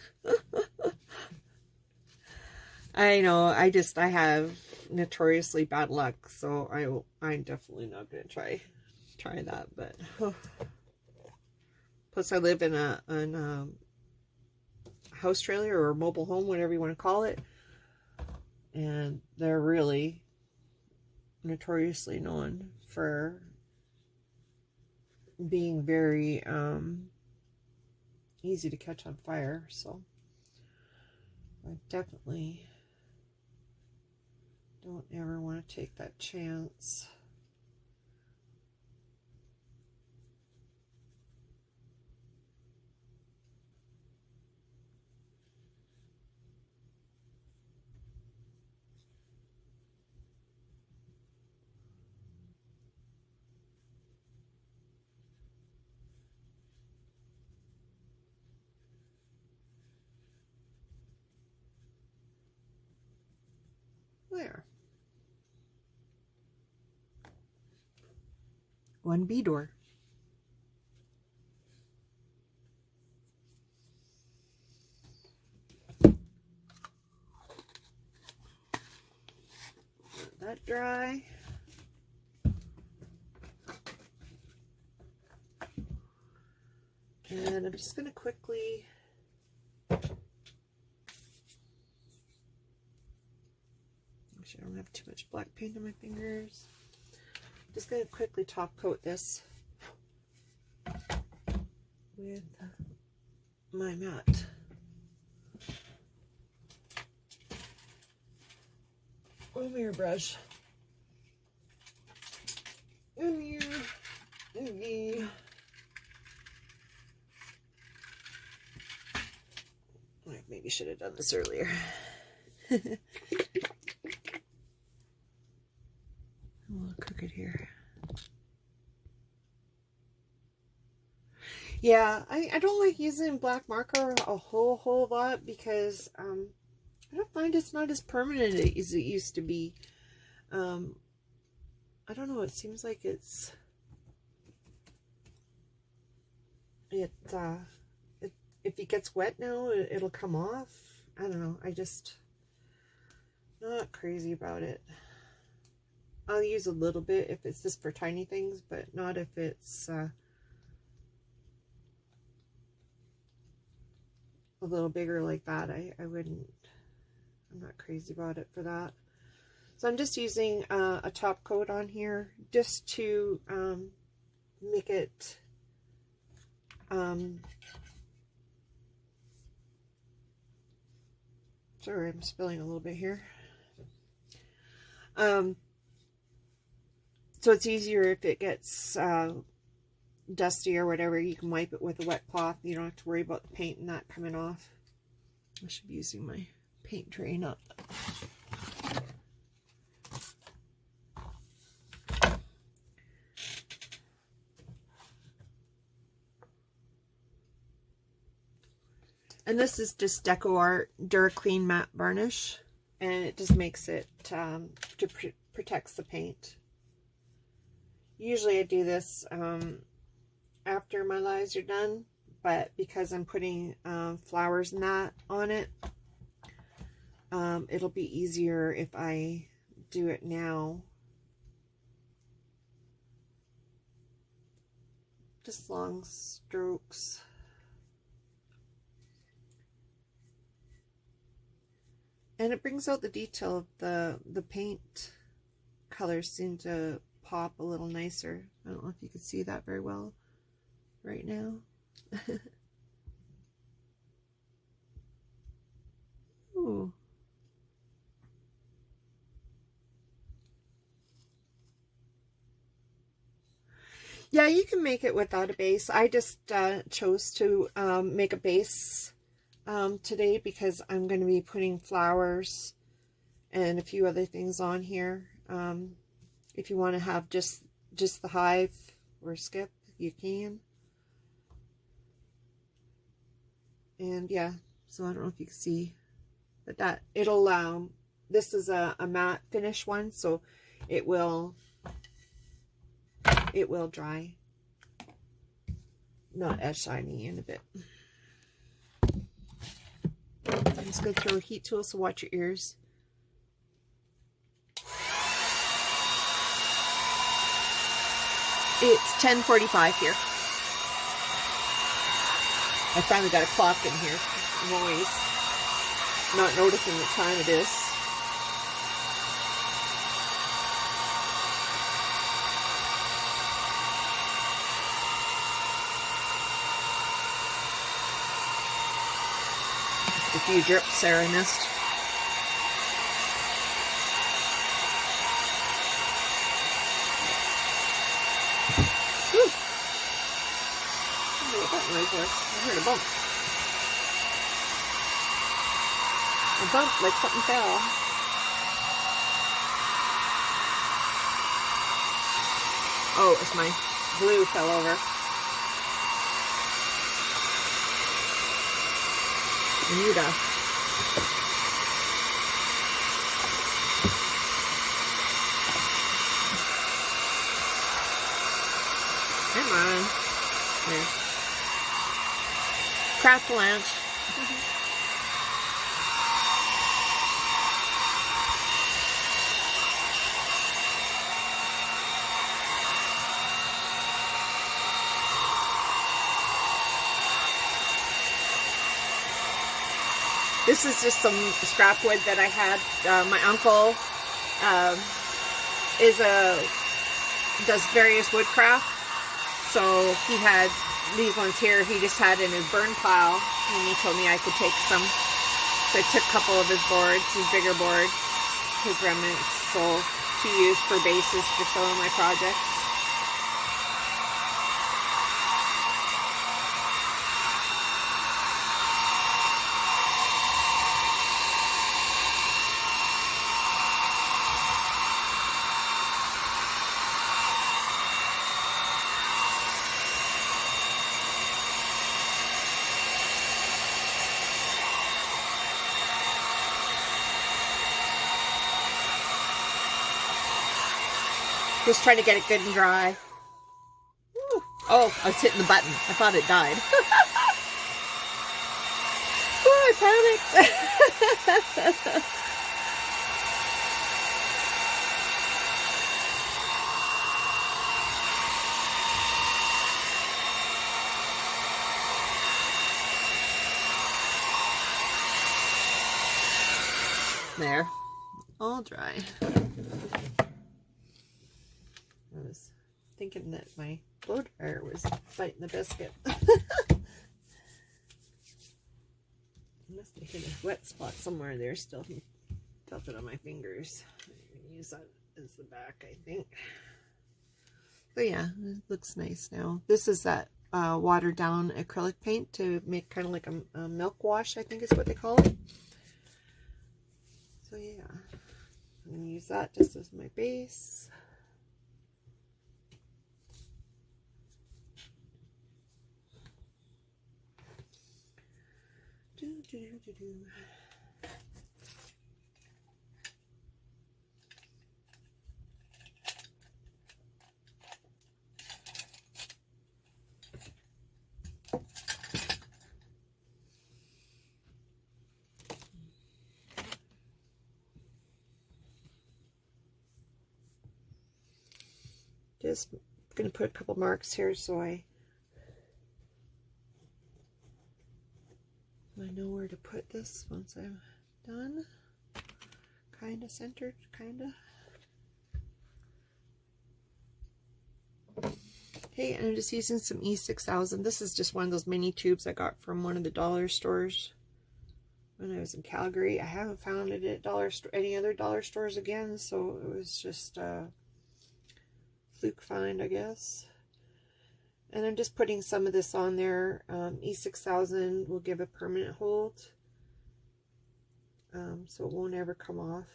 A: I know, I have notoriously bad luck, so I'm definitely not going to try that, but plus I live in a house trailer or a mobile home, whatever you want to call it, and they're really notoriously known for being very easy to catch on fire, so I definitely don't ever want to take that chance. There. One bee door. Let that dry. And I'm just going to quickly I don't have too much black paint on my fingers. Just going to quickly top coat this with my mat. Come here, brush. Come here. Okay. I maybe should have done this earlier. A little crooked here. Yeah, I don't like using black marker a whole lot because I don't find it's not as permanent as it used to be. I don't know, it seems like if it gets wet now, it'll come off. I don't know, I just not crazy about it. I'll use a little bit if it's just for tiny things, but not if it's a little bigger like that. I wouldn't. I'm not crazy about it for that. So I'm just using a top coat on here just to make it sorry, I'm spilling a little bit here. So it's easier if it gets dusty or whatever, you can wipe it with a wet cloth. You don't have to worry about the paint and that coming off. I should be using my paint tray, not and this is just Deco Art DuraClean Matte Varnish, and it just makes it protects the paint. Usually I do this after my lives are done, but because I'm putting flowers and that on it, it'll be easier if I do it now. Just long strokes. And it brings out the detail of the paint. Colors seem to pop a little nicer. I don't know if you can see that very well right now. Ooh. Yeah, you can make it without a base. I just chose to make a base today because I'm going to be putting flowers and a few other things on here. If you want to have just the hive or skip, you can. And yeah, so I don't know if you can see, but that it'll this is a matte finish one, so it will dry, not as shiny in a bit. I'm just going to throw a heat tool, so watch your ears. It's 10:45 here. I finally got a clock in here. I'm always not noticing what time it is. A few drips there I missed. Whew. I don't know what that noise was. I heard a bump. A bump like something fell. Oh, it's my glue fell over. Anita. Come on. There. Craft lunch. This is just some scrap wood that I had. My uncle does various woodcraft, so he had these ones here. He just had in his burn pile, and he told me I could take some. So I took a couple of his boards, his bigger boards, his remnants, so to use for bases for some of my projects. Just trying to get it good and dry. Woo. Oh, I was hitting the button. I thought it died. Oh, I panicked. There. All dry. I was thinking that my blow dryer was biting the biscuit. Must have hit a wet spot somewhere there. Still felt it on my fingers. I'm going to use that as the back, I think. But yeah, it looks nice now. This is that watered down acrylic paint to make kind of like a milk wash, I think is what they call it. So yeah, I'm going to use that just as my base. Just going to put a couple marks here so I know where to put this once I'm done. Kind of centered, kind of. Okay, and I'm just using some E6000. This is just one of those mini tubes I got from one of the dollar stores when I was in Calgary. I haven't found it at any other dollar stores again, so it was just a fluke find, I guess. And I'm just putting some of this on there. E6000 will give a permanent hold, so it won't ever come off.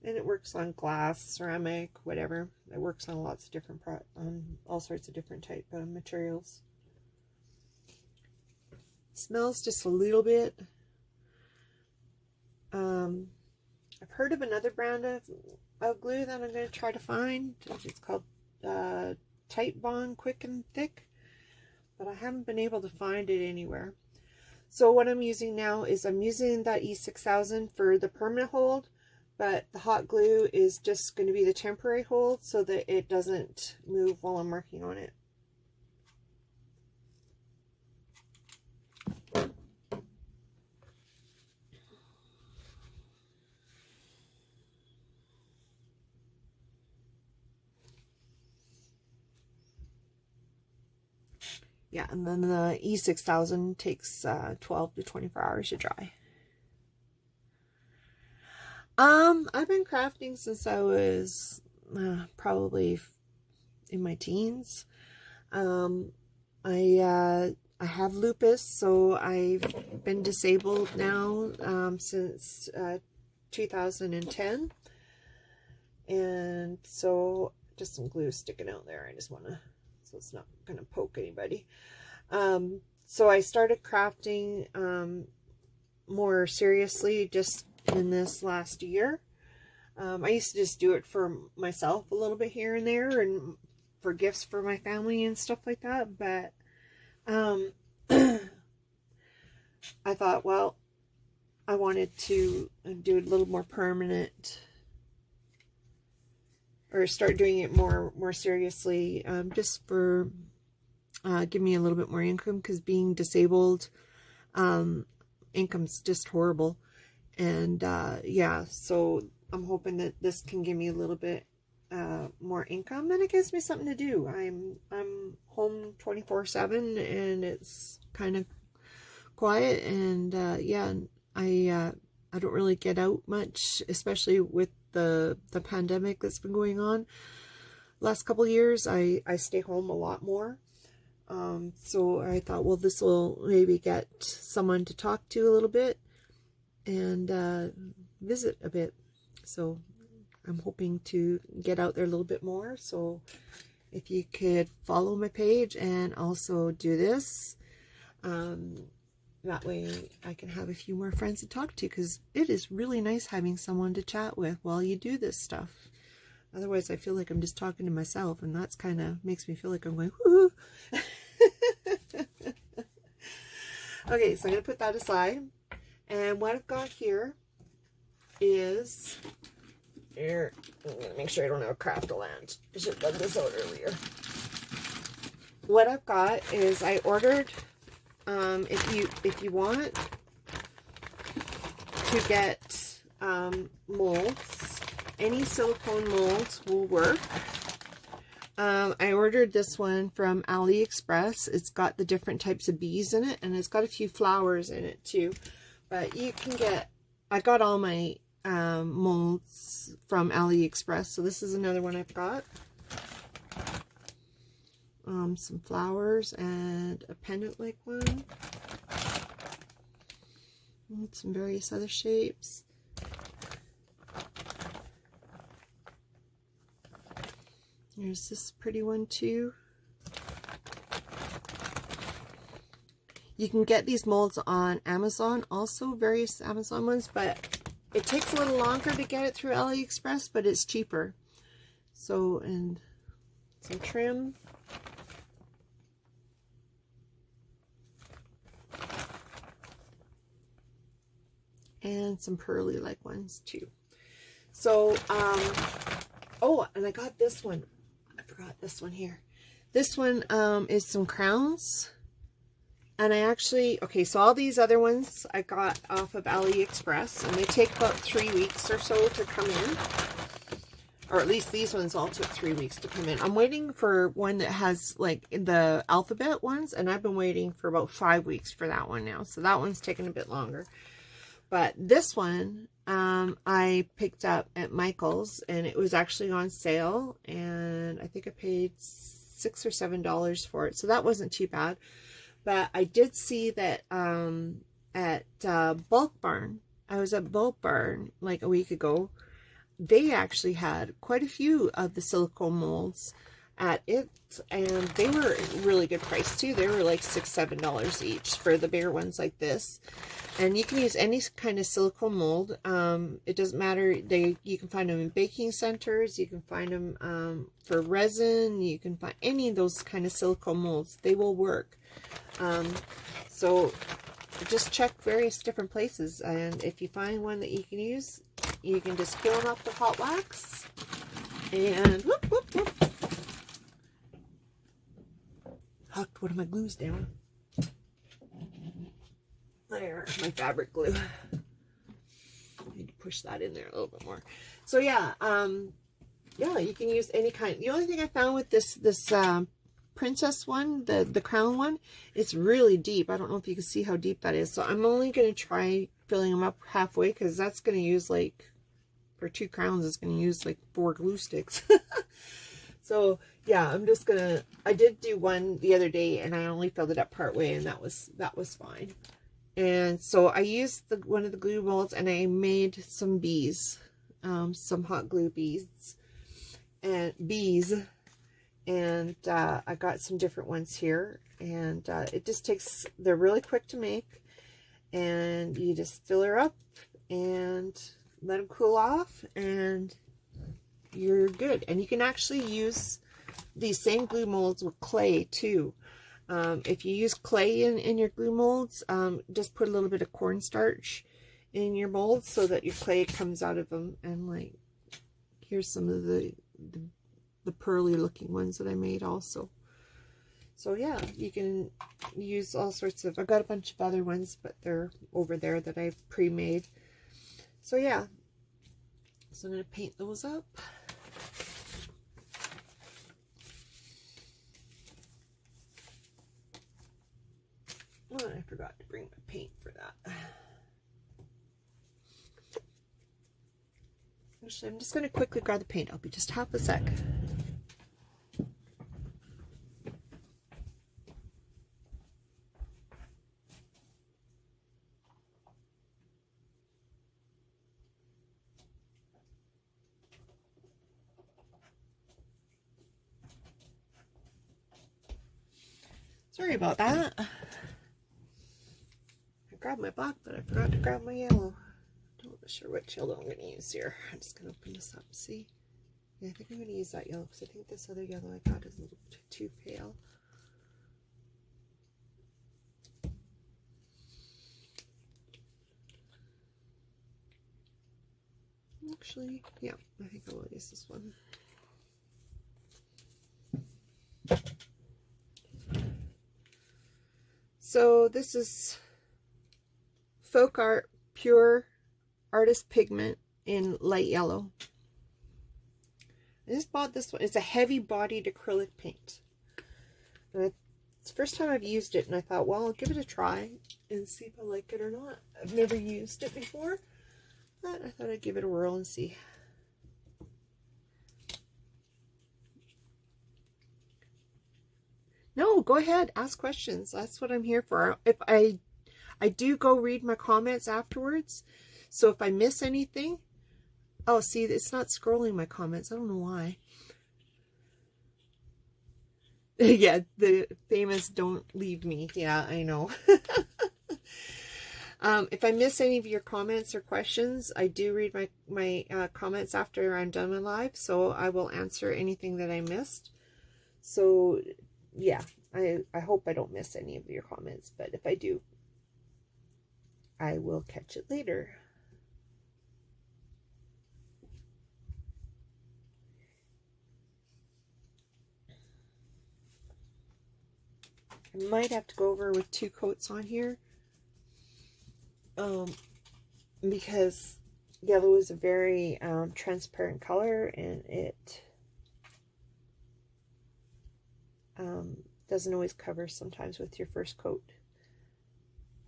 A: And it works on glass, ceramic, whatever. It works on lots of different all sorts of different type of materials. Smells just a little bit. I've heard of another brand of glue that I'm going to try to find. It's called Tight Bond Quick and Thick, but I haven't been able to find it anywhere. So what I'm using now is I'm using that E6000 for the permanent hold, but the hot glue is just going to be the temporary hold so that it doesn't move while I'm working on it. Yeah, and then the E6000 takes 12 to 24 hours to dry. I've been crafting since I was probably in my teens. I have lupus, so I've been disabled now since 2010. And so just some glue sticking out there. I just want to, so it's not going to poke anybody. So I started crafting more seriously just in this last year. I used to just do it for myself a little bit here and there and for gifts for my family and stuff like that, but I thought, well, I wanted to do it a little more permanent, or start doing it more seriously, just for give me a little bit more income, because being disabled, income's just horrible. And yeah, so I'm hoping that this can give me a little bit more income, and it gives me something to do. I'm home 24/7, and it's kind of quiet, and yeah, I don't really get out much, especially with the pandemic that's been going on last couple years. I stay home a lot more. So I thought, well, this will maybe get someone to talk to a little bit and visit a bit. So I'm hoping to get out there a little bit more. So if you could follow my page and also do this, that way I can have a few more friends to talk to, because it is really nice having someone to chat with while you do this stuff. Otherwise I feel like I'm just talking to myself, and that's kind of makes me feel like I'm going, whoo. Okay, so I'm going to put that aside. And what I've got here is, here, I'm going to make sure I don't have a craft land. I should have done this out earlier. What I've got is I ordered, if you want to get molds, any silicone molds will work. I ordered this one from AliExpress. It's got the different types of bees in it, and it's got a few flowers in it too. But you can get, I got all my molds from AliExpress, so this is another one I've got. Some flowers and a pendant-like one. And some various other shapes. There's this pretty one too. You can get these molds on Amazon, also various Amazon ones, but it takes a little longer to get it through AliExpress, but it's cheaper. So, and some trim. And some pearly like ones too. So, oh, and I got this one. I forgot this one here. This one is some crowns. And I actually, okay, so all these other ones I got off of AliExpress, and they take about 3 weeks or so to come in. Or at least these ones all took 3 weeks to come in. I'm waiting for one that has like the alphabet ones, and I've been waiting for about 5 weeks for that one now. So that one's taking a bit longer. But this one, I picked up at Michael's, and it was actually on sale, and I think I paid $6 or $7 for it. So that wasn't too bad. But I did see that at Bulk Barn, I was at Bulk Barn like a week ago. They actually had quite a few of the silicone molds at it, and they were really good price too. They were like $6, $7 each for the bigger ones like this. And you can use any kind of silicone mold. It doesn't matter. You can find them in baking centers. You can find them for resin. You can find any of those kind of silicone molds. They will work. So just check various different places, and if you find one that you can use, you can just fill them up with hot wax and whoop, whoop, whoop. Hucked one of my glues down. There, my fabric glue. I need to push that in there a little bit more. So yeah, yeah, you can use any kind. The only thing I found with this princess one, the crown one, it's really deep. I don't know if you can see how deep that is. So I'm only going to try filling them up halfway, because that's going to use like, for 2 crowns, it's going to use like 4 glue sticks. So yeah, I'm just gonna, I did do one the other day, and I only filled it up part way, and that was fine. And so I used one of the glue molds, and I made some bees, some hot glue beads and I got some different ones here, and it just takes, they're really quick to make, and you just fill her up and let them cool off, and you're good. And you can actually use these same glue molds with clay too. If you use clay in your glue molds, just put a little bit of cornstarch in your molds so that your clay comes out of them. And like, here's some of the pearly looking ones that I made also. So yeah, you can use all sorts of, I've got a bunch of other ones, but they're over there that I've pre-made. So yeah, so I'm going to paint those up. Oh, I forgot to bring my paint for that. Actually, I'm just going to quickly grab the paint. I'll be just half a sec. Sorry about that. I grabbed my black, but I forgot to grab my yellow. Not sure which yellow I'm going to use here. I'm just going to open this up and see. Yeah, I think I'm going to use that yellow, because I think this other yellow I got is a little bit too pale. Actually, yeah, I think I will use this one. So this is Folk Art Pure Artist Pigment in light yellow. I just bought this one. It's a heavy bodied acrylic paint. And it's the first time I've used it, and I thought, well, I'll give it a try and see if I like it or not. I've never used it before, but I thought I'd give it a whirl and see. No, go ahead, ask questions. That's what I'm here for. If I do go read my comments afterwards, so if I miss anything, oh, see, it's not scrolling my comments. I don't know why. Yeah, the famous "don't leave me." Yeah, I know. If I miss any of your comments or questions, I do read my comments after I'm done my live, so I will answer anything that I missed. So yeah, I hope I don't miss any of your comments, but if I do, I will catch it later. I might have to go over with 2 coats on here, because yellow is a very transparent color, and it doesn't always cover sometimes with your first coat.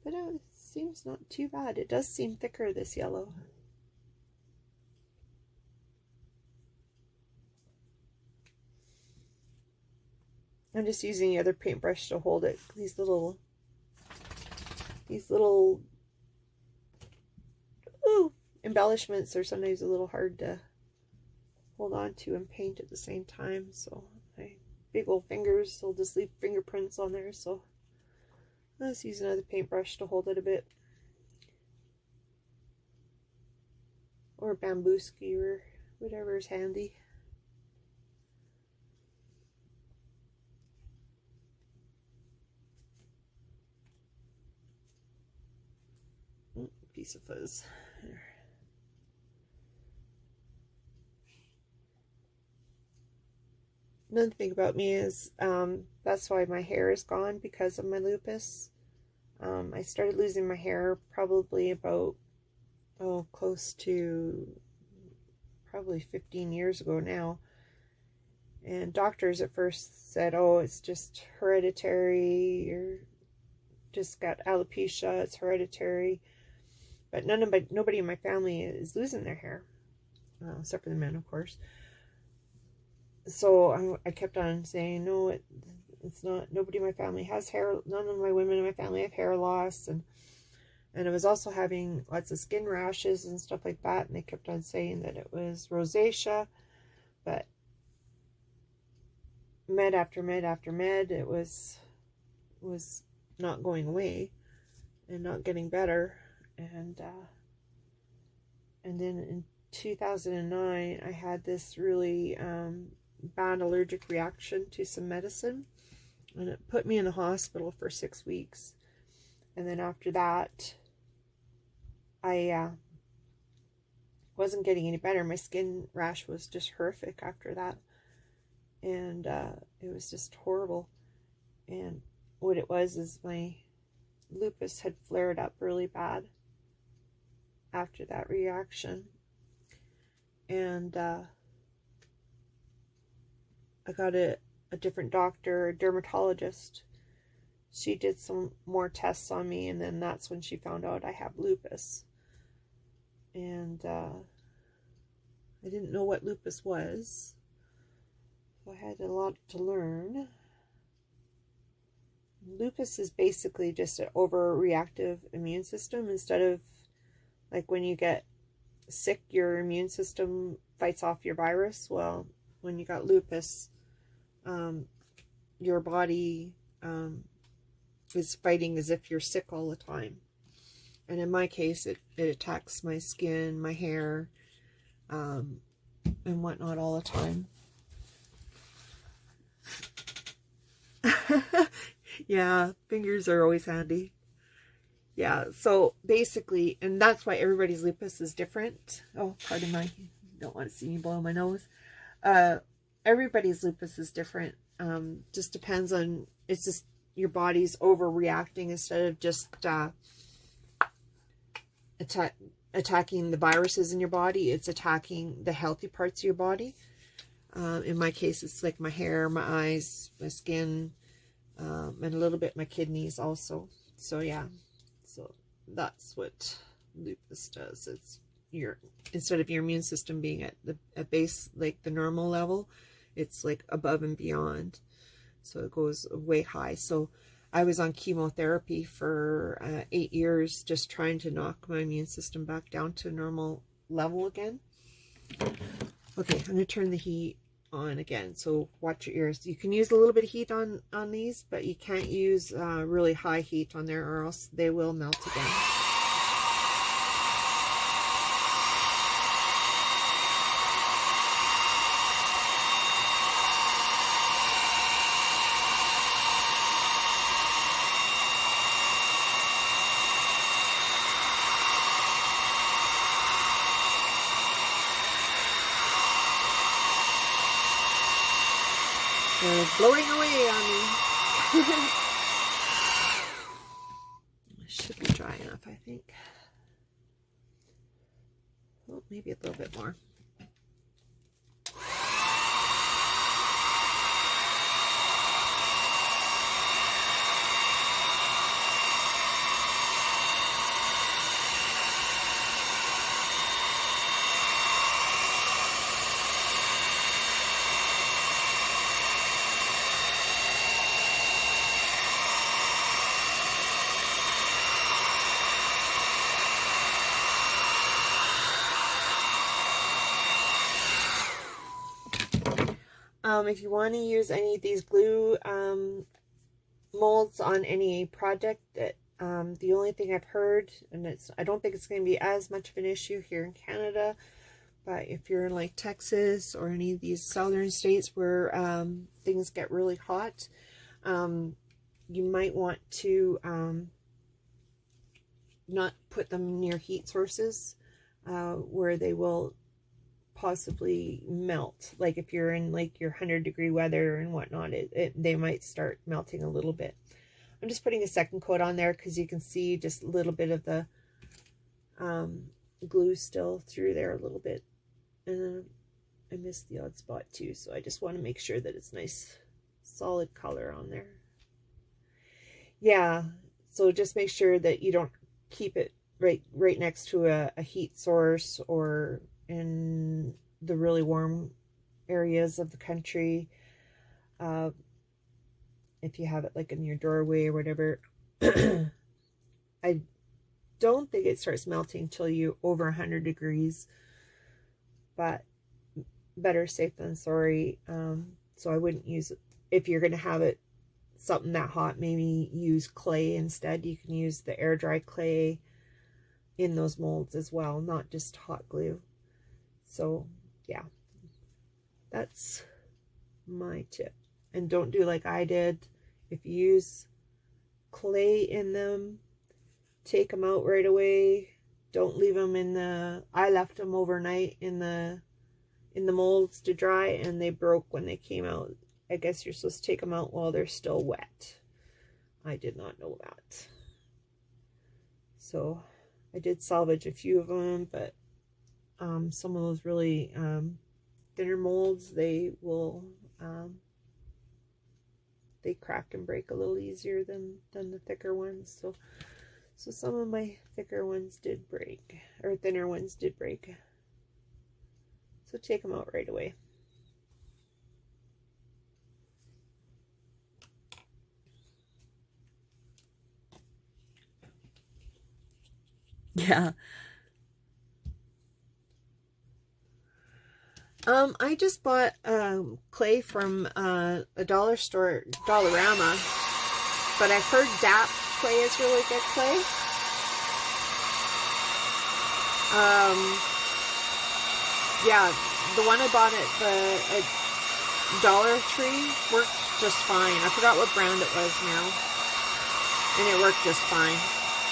A: But it seems not too bad. It does seem thicker, this yellow. I'm just using the other paintbrush to hold it. These little embellishments are sometimes a little hard to hold on to and paint at the same time. So my big old fingers will just leave fingerprints on there. So let's use another paintbrush to hold it a bit. Or a bamboo skewer, whatever is handy. Piece of fuzz. There. Another thing about me is that's why my hair is gone, because of my lupus. I started losing my hair probably about close to probably 15 years ago now. And doctors at first said, oh, it's just hereditary, you're just got alopecia, it's hereditary. But nobody in my family is losing their hair, except for the men, of course. So I kept on saying, no, it's not. Nobody in my family has hair. None of my women in my family have hair loss, and I was also having lots of skin rashes and stuff like that. And they kept on saying that it was rosacea, but med after med after med, it was not going away and not getting better. And then in 2009, I had this really bad allergic reaction to some medicine, and it put me in the hospital for 6 weeks. And then after that, I wasn't getting any better. My skin rash was just horrific after that, and it was just horrible. And what it was is my lupus had flared up really bad after that reaction, and I got a different doctor, a dermatologist. She did some more tests on me, and then that's when she found out I have lupus. And I didn't know what lupus was, so I had a lot to learn. Lupus is basically just an overreactive immune system. Instead of, like, when you get sick, your immune system fights off your virus. Well, when you got lupus, your body is fighting as if you're sick all the time. And in my case, it attacks my skin, my hair, and whatnot all the time. Yeah, fingers are always handy. Yeah, so basically, and that's why everybody's lupus is different. Oh, pardon my, don't want to see me blow my nose. Everybody's lupus is different. Just depends on, it's just your body's overreacting instead of just attacking the viruses in your body. It's attacking the healthy parts of your body. In my case, it's like my hair, my eyes, my skin, and a little bit my kidneys also. So yeah, so that's what lupus does. It's instead of your immune system being at a base, like the normal level, it's like above and beyond. So it goes way high. So I was on chemotherapy for 8 years, just trying to knock my immune system back down to normal level again. Okay, I'm going to turn the heat on again, so watch your ears. You can use a little bit of heat on these, but you can't use really high heat on there, or else they will melt again. They're blowing away on me. Should be dry enough, I think. Well, maybe a little bit more. If you want to use any of these glue molds on any project, that the only thing I've heard, and I don't think it's going to be as much of an issue here in Canada, but if you're in like Texas or any of these southern states where things get really hot, you might want to not put them near heat sources where they will possibly melt. Like if you're in like your 100-degree weather and whatnot, they might start melting a little bit. I'm just putting a second coat on there because you can see just a little bit of the glue still through there a little bit. And I missed the odd spot too, so I just want to make sure that it's nice solid color on there. Yeah, so just make sure that you don't keep it right next to a heat source or in the really warm areas of the country. If you have it like in your doorway or whatever. I don't think it starts melting till you over 100 degrees, but better safe than sorry. So I wouldn't use it. If you're going to have it something that hot, maybe use clay instead. You can use the air dry clay in those molds as well, not just hot glue. So yeah, that's my tip. And don't do like I did. If you use clay in them, take them out right away. Don't leave them in the, I left them overnight in the molds to dry, and they broke when they came out. I guess you're supposed to take them out while they're still wet. I did not know that. So I did salvage a few of them, but some of those really thinner molds, they will they crack and break a little easier than the thicker ones. So some of my thicker ones did break, or thinner ones did break. So take them out right away. Yeah. I just bought clay from a dollar store, Dollarama, but I've heard DAP clay is really good clay. Yeah, the one I bought at Dollar Tree worked just fine. I forgot what brand it was now, and it worked just fine.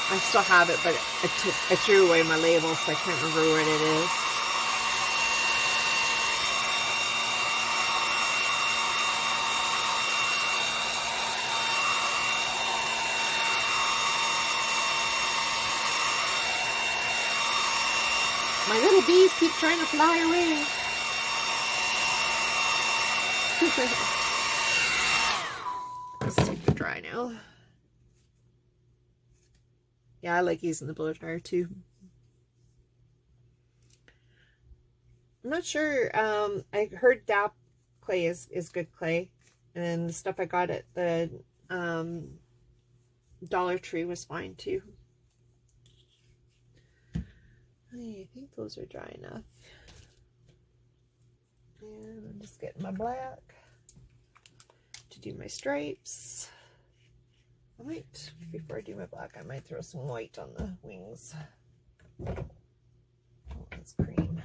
A: I still have it, but I threw away my label, so I can't remember what it is. My little bees keep trying to fly away. Let's take the dry now. Yeah, I like using the blow dryer too. I'm not sure. I heard DAP clay is good clay, and the stuff I got at the Dollar Tree was fine too. I think those are dry enough. And I'm just getting my black to do my stripes. I might, before I do my black, I might throw some white on the wings. Oh, that's cream.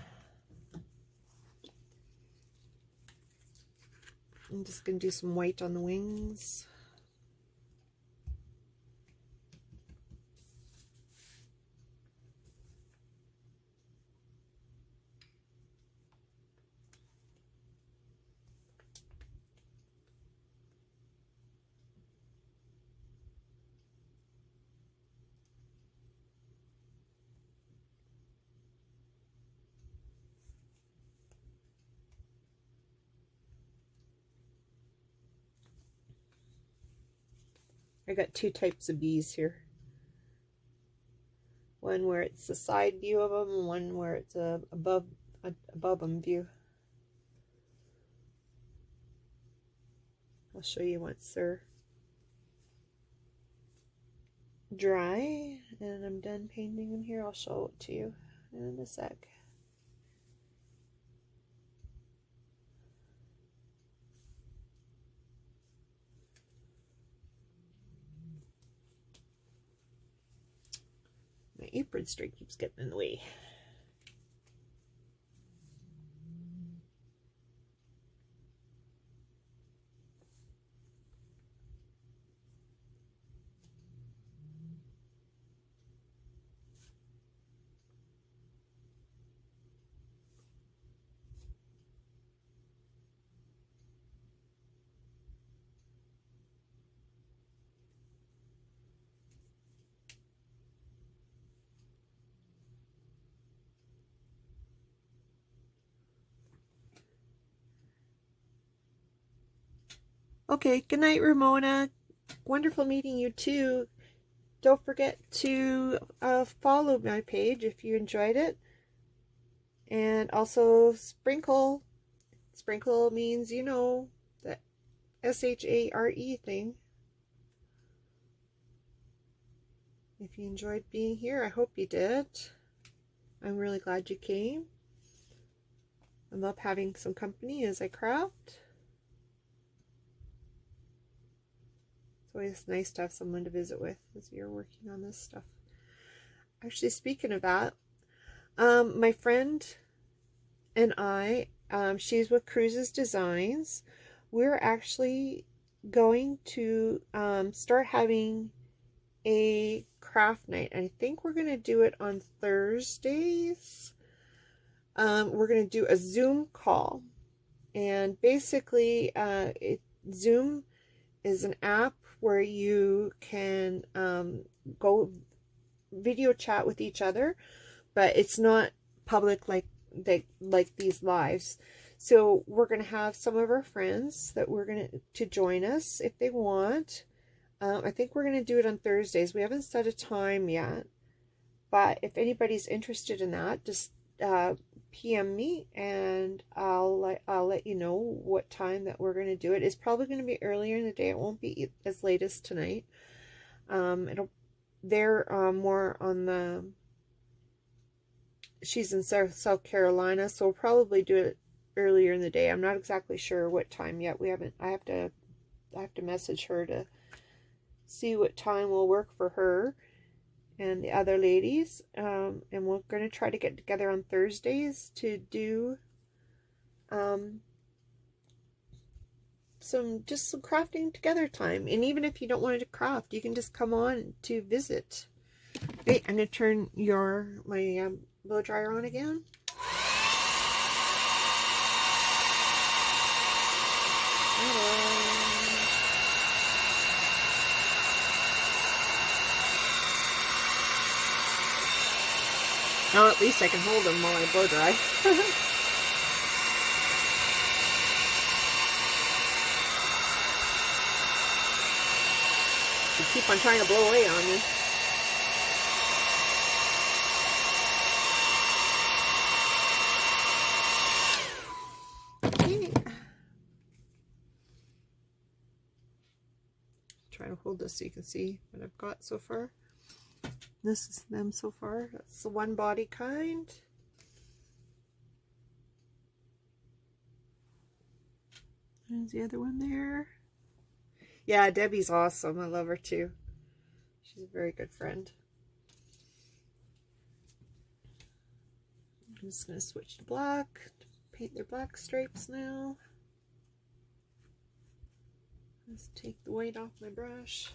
A: I'm just going to do some white on the wings. I got two types of bees here. One where it's a side view of them, and one where it's a above them view. I'll show you once they're dry and I'm done painting them here. I'll show it to you in a sec. My apron string keeps getting in the way. Okay, good night, Ramona. Wonderful meeting you too. Don't forget to follow my page if you enjoyed it. And also sprinkle. Sprinkle means, you know, the S-H-A-R-E thing. If you enjoyed being here, I hope you did. I'm really glad you came. I love having some company as I craft. It's always nice to have someone to visit with as you're working on this stuff. Actually, speaking of that, my friend and I, she's with Cruises Designs. We're actually going to start having a craft night. I think we're going to do it on Thursdays. We're going to do a Zoom call. And basically, Zoom is an app where you can go video chat with each other, but it's not public like these lives. So we're going to have some of our friends that we're going to join us if they want. I think we're going to do it on Thursdays. We haven't set a time yet, but if anybody's interested in that, just PM me and I'll let you know what time that we're going to do it. It's probably going to be earlier in the day. It won't be as late as tonight. They're more on the, she's in South Carolina, so we'll probably do it earlier in the day. I'm not exactly sure what time yet. I have to message her to see what time will work for her and the other ladies. And we're going to try to get together on Thursdays to do some crafting together time. And even if you don't want to craft, you can just come on to visit. Wait, I'm going to turn my blow dryer on again. Now at least I can hold them while I blow dry. You keep on trying to blow away on me. Okay. Try to hold this so you can see what I've got so far. This is them so far. That's the one body kind. There's the other one there. Yeah, Debbie's awesome. I love her too. She's a very good friend. I'm just going to switch to black. Paint their black stripes now. Let's take the white off my brush.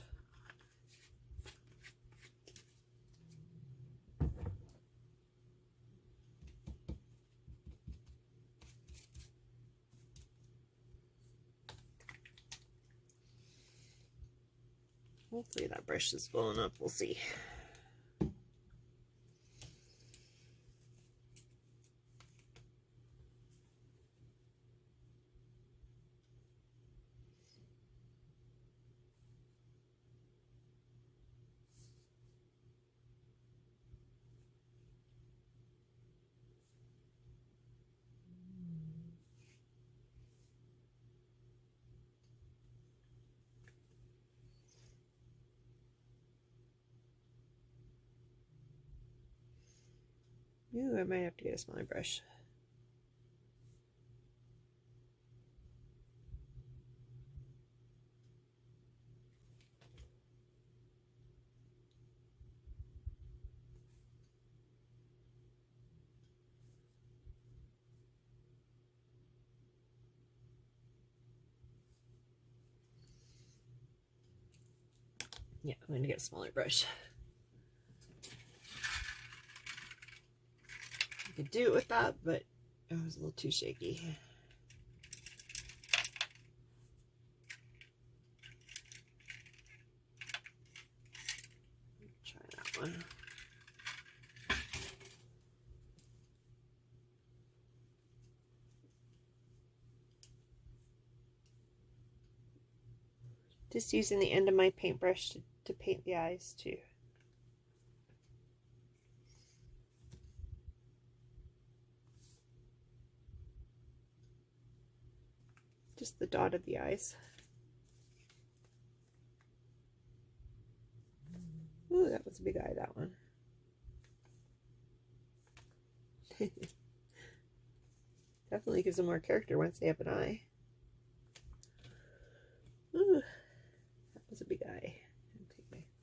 A: Hopefully that brush is blowing up. We'll see. Ooh, I might have to get a smaller brush. Yeah, I'm going to get a smaller brush. I could do it with that, but it was a little too shaky. Try that one. Just using the end of my paintbrush to paint the eyes too. Just the dot of the eyes. Ooh, that was a big eye, that one. Definitely gives them more character once they have an eye. Ooh, that was a big eye.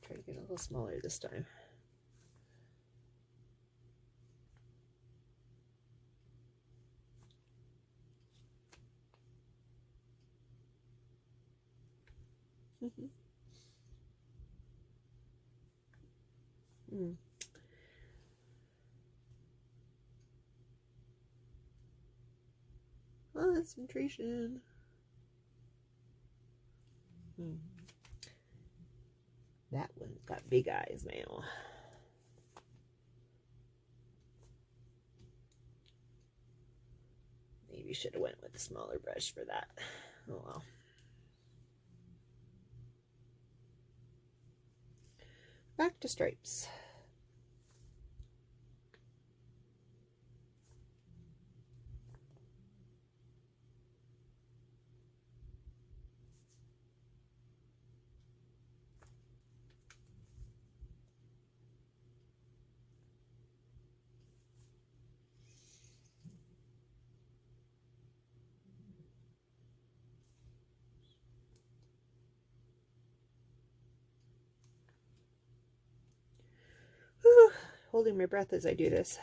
A: Try to get a little smaller this time. Concentration. That one's got big eyes now. Maybe should have went with a smaller brush for that. Oh well. Back to stripes. Whew, holding my breath as I do this.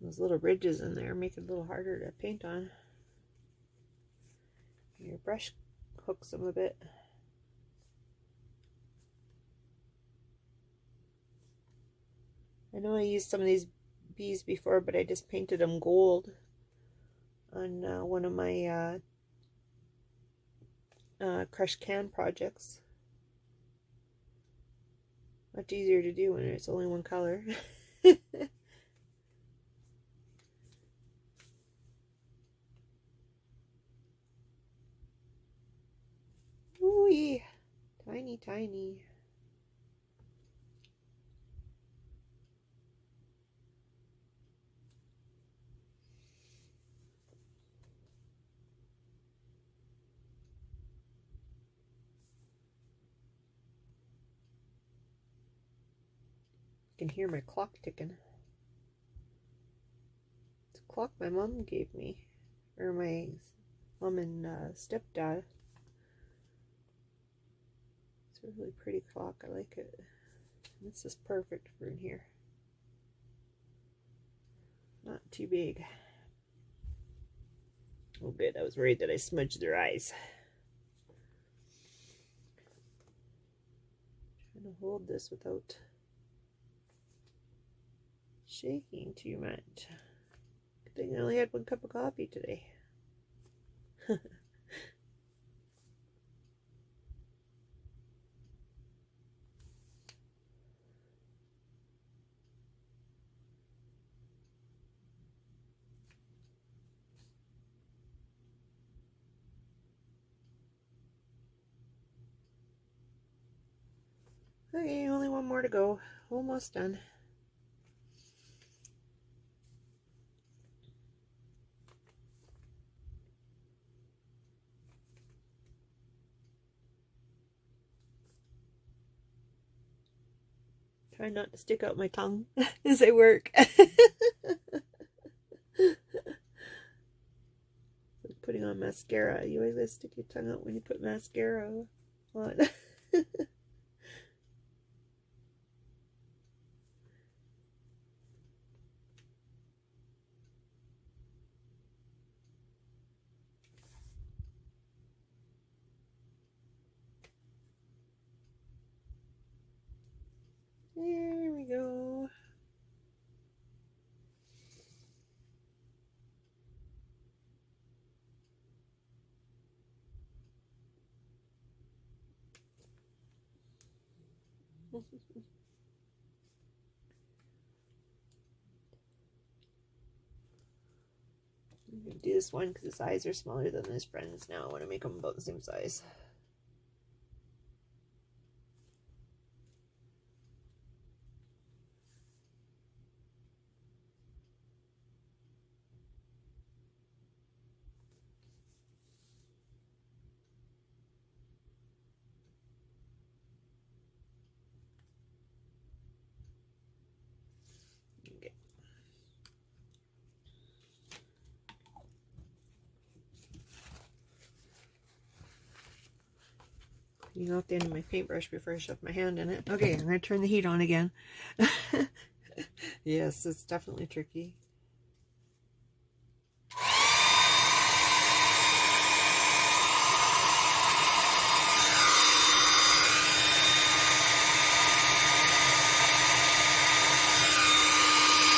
A: Those little ridges in there make it a little harder to paint on. Your brush hooks them a bit. I know I used some of these bees before, but I just painted them gold on one of my crushed can projects. Much easier to do when it's only one color. Ooh, tiny, tiny. I can hear my clock ticking. It's a clock my mom gave me, or my mom and stepdad. It's a really pretty clock. I like it. This is perfect for in here. Not too big. Oh good, I was worried that I smudged their eyes. Trying to hold this without shaking too much. Good thing I only had 1 cup of coffee today. Okay, only one more to go. Almost done. Try not to stick out my tongue as I work. Like putting on mascara. You always gotta stick your tongue out when you put mascara on. There we go. I'm going to do this one because his eyes are smaller than his friends now. I want to make them about the same size. Cleaning off the end of my paintbrush before I shove my hand in it. Okay, I'm going to turn the heat on again. Yes, it's definitely tricky.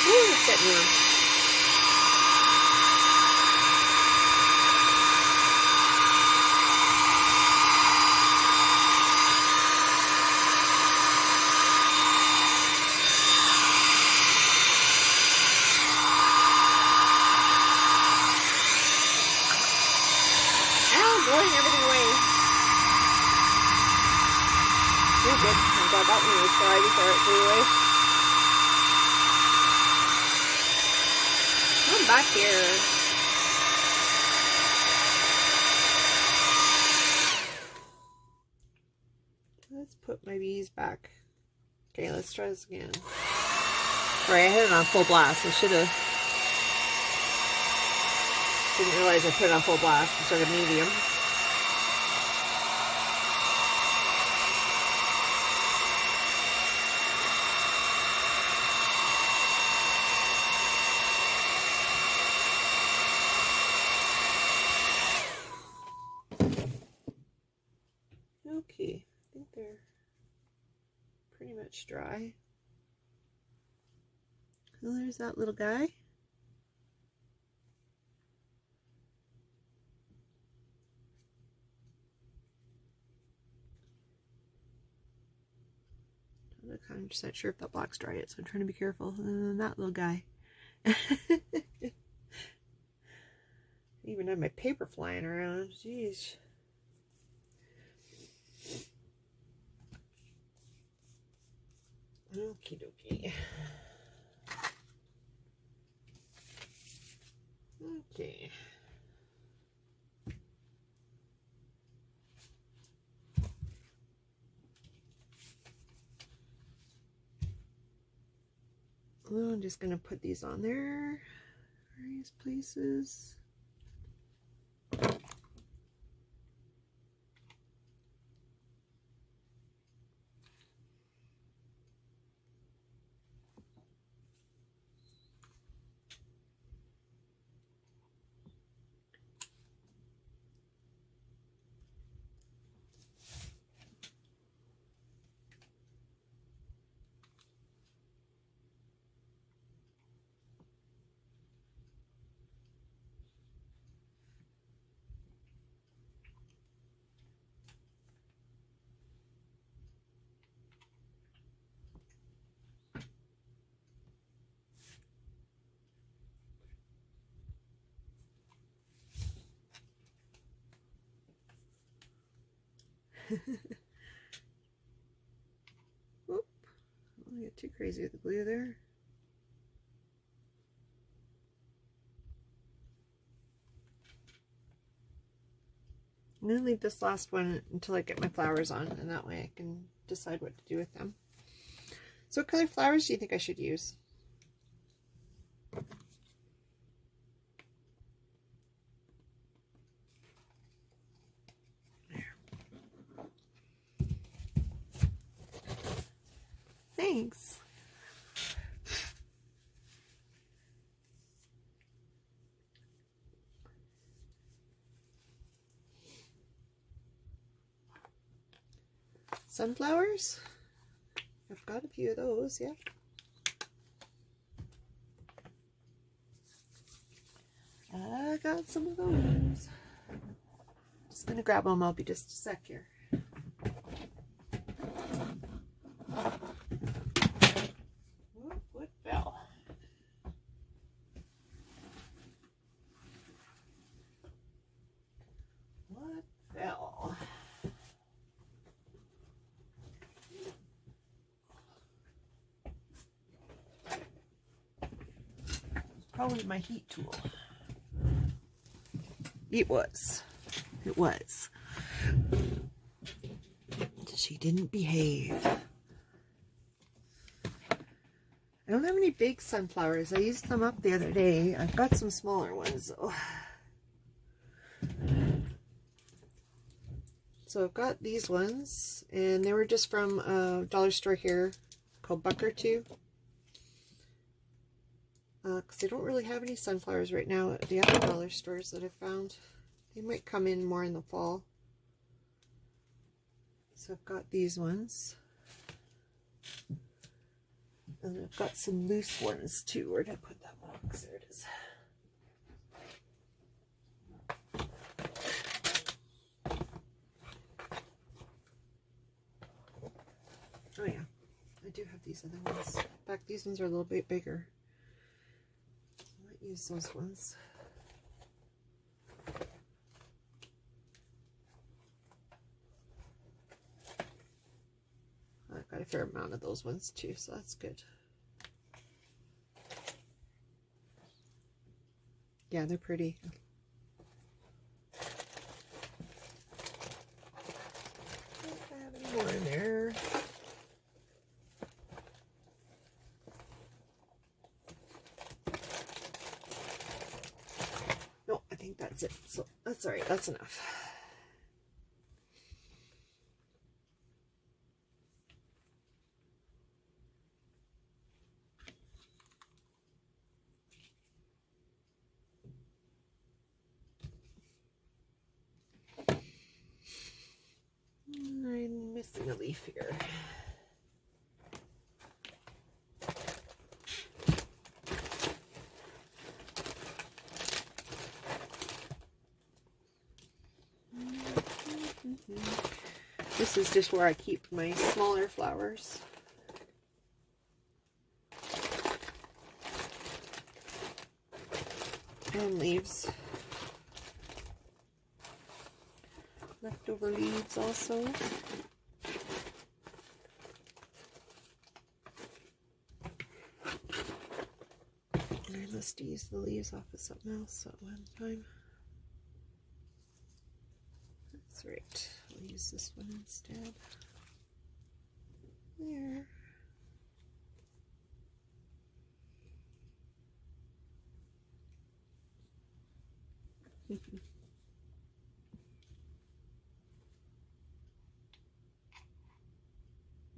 A: Ooh, it's getting warm. Blowing everything away. Oh, good. I got that one was dry before it flew away. Come back here. Let's put my bees back. Okay, let's try this again. Sorry, I had it on full blast. I should have. Didn't realize I put it on full blast instead of medium. Okay, I think they're pretty much dry. Well, there's that little guy. I'm not 100% sure if that black's dry yet, so I'm trying to be careful. And then that little guy. I even had my paper flying around. Jeez. Okie dokie. Okay. Well, I'm just going to put these on there, various places. Oop, don't get too crazy with the glue there. I'm going to leave this last one until I get my flowers on, and that way I can decide what to do with them. So what color flowers do you think I should use? Thanks. Sunflowers? I've got a few of those, yeah. I got some of those. Just gonna grab them. I'll be just a sec here. What fell? What fell? It's probably my heat tool. It was. It was. She didn't behave. I don't have any big sunflowers. I used them up the other day. I've got some smaller ones though. So I've got these ones, and they were just from a dollar store here called Buck or Two. Because they don't really have any sunflowers right now at the other dollar stores that I've found. They might come in more in the fall. So I've got these ones. And I've got some loose ones too. Where did I put that box? There it is. Oh yeah, I do have these other ones. In fact, these ones are a little bit bigger. I might use those ones. I've got a fair amount of those ones too, so that's good. Yeah, they're pretty. I don't have any more in there. No, I think that's it. So that's all right. That's enough. I'm missing a leaf here. This is just where I keep my smaller flowers. And leaves. Leftover leaves also. And I must use the leaves off of something else at one time. That's right. I'll use this one instead. There.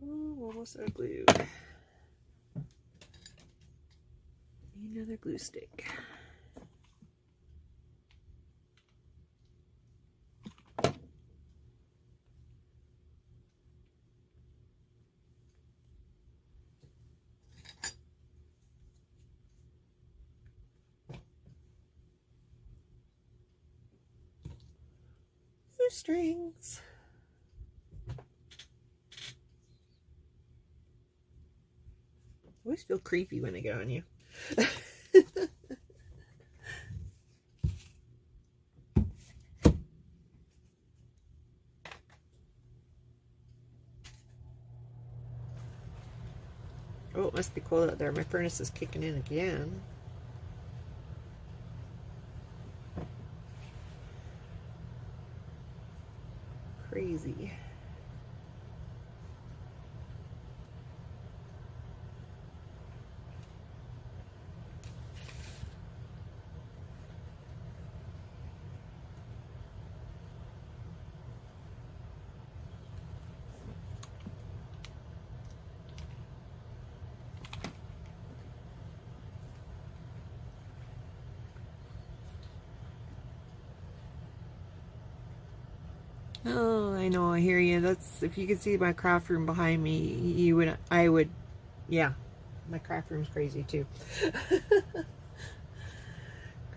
A: Oh, almost out of glue. Another glue stick. Glue strings. I always feel creepy when I get on you. Oh, it must be cold out there. My furnace is kicking in again. Crazy. Oh, I know, I hear you. That's, if you could see my craft room behind me, I would, yeah, my craft room's crazy too.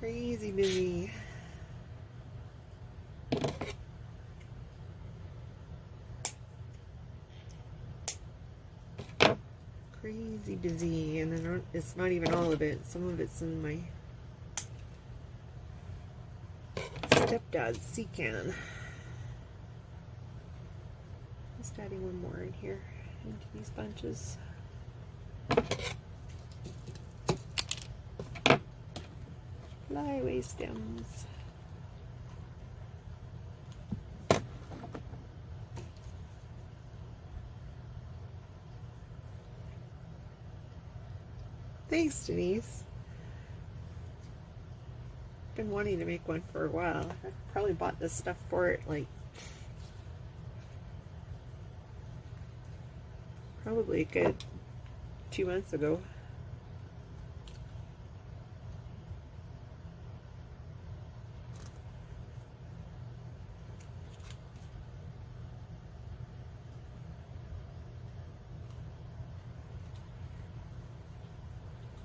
A: Crazy busy. Crazy busy, and then it's not even all of it. Some of it's in my stepdad's sea can. Just adding one more in here into these bunches. Flyaway stems. Thanks, Denise. Been wanting to make one for a while. I probably bought this stuff for it like probably a good 2 months ago.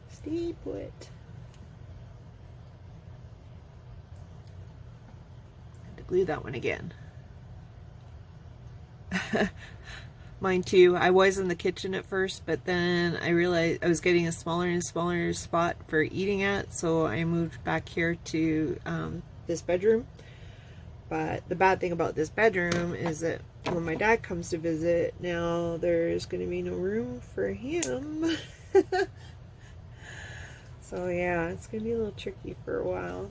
A: Stay put. Had to glue that one again. Mine too. I was in the kitchen at first, but then I realized I was getting a smaller and smaller spot for eating at, so I moved back here to this bedroom. But the bad thing about this bedroom is that when my dad comes to visit, now there's going to be no room for him. So yeah, it's going to be a little tricky for a while.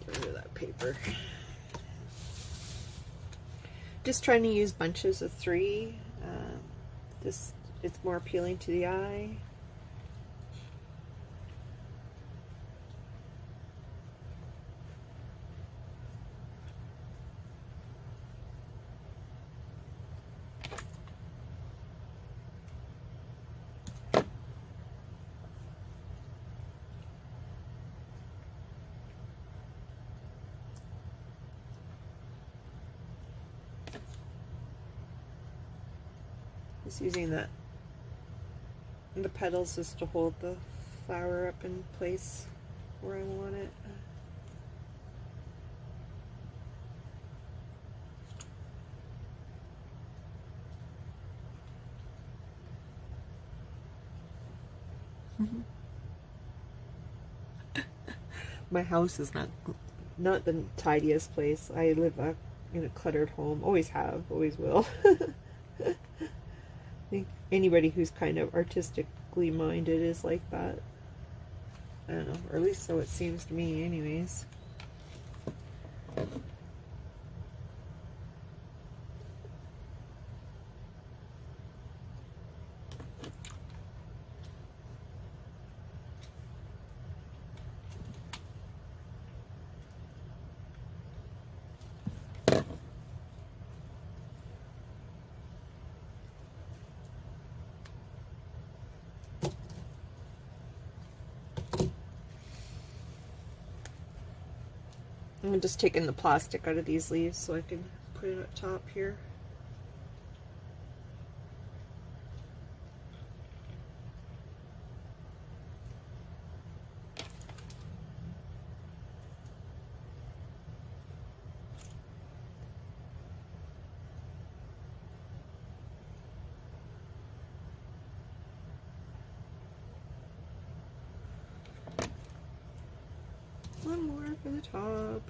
A: Get rid of that paper. Just trying to use bunches of 3. It's more appealing to the eye. Just using the petals just to hold the flower up in place where I want it. My house is not the tidiest place. I live in a cluttered home. Always have, always will. I think anybody who's kind of artistically minded is like that. I don't know, or at least so it seems to me anyways. I'm just taking the plastic out of these leaves so I can put it up top here. One more for the top.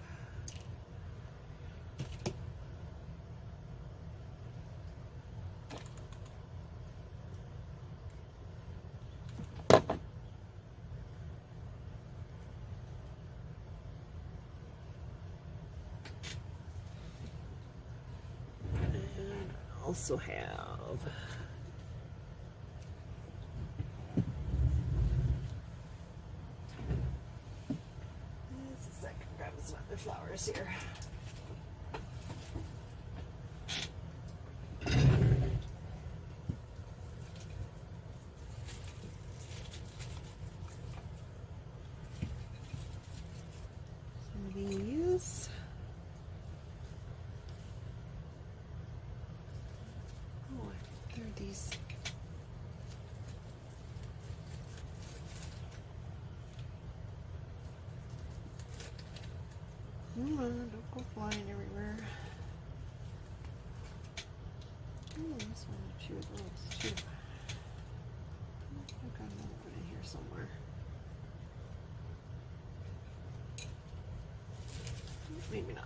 A: And I also have some other flowers here. these. Come on, don't go flying everywhere. Oh, this one, a few of those too. I've got another one in here somewhere. Maybe not.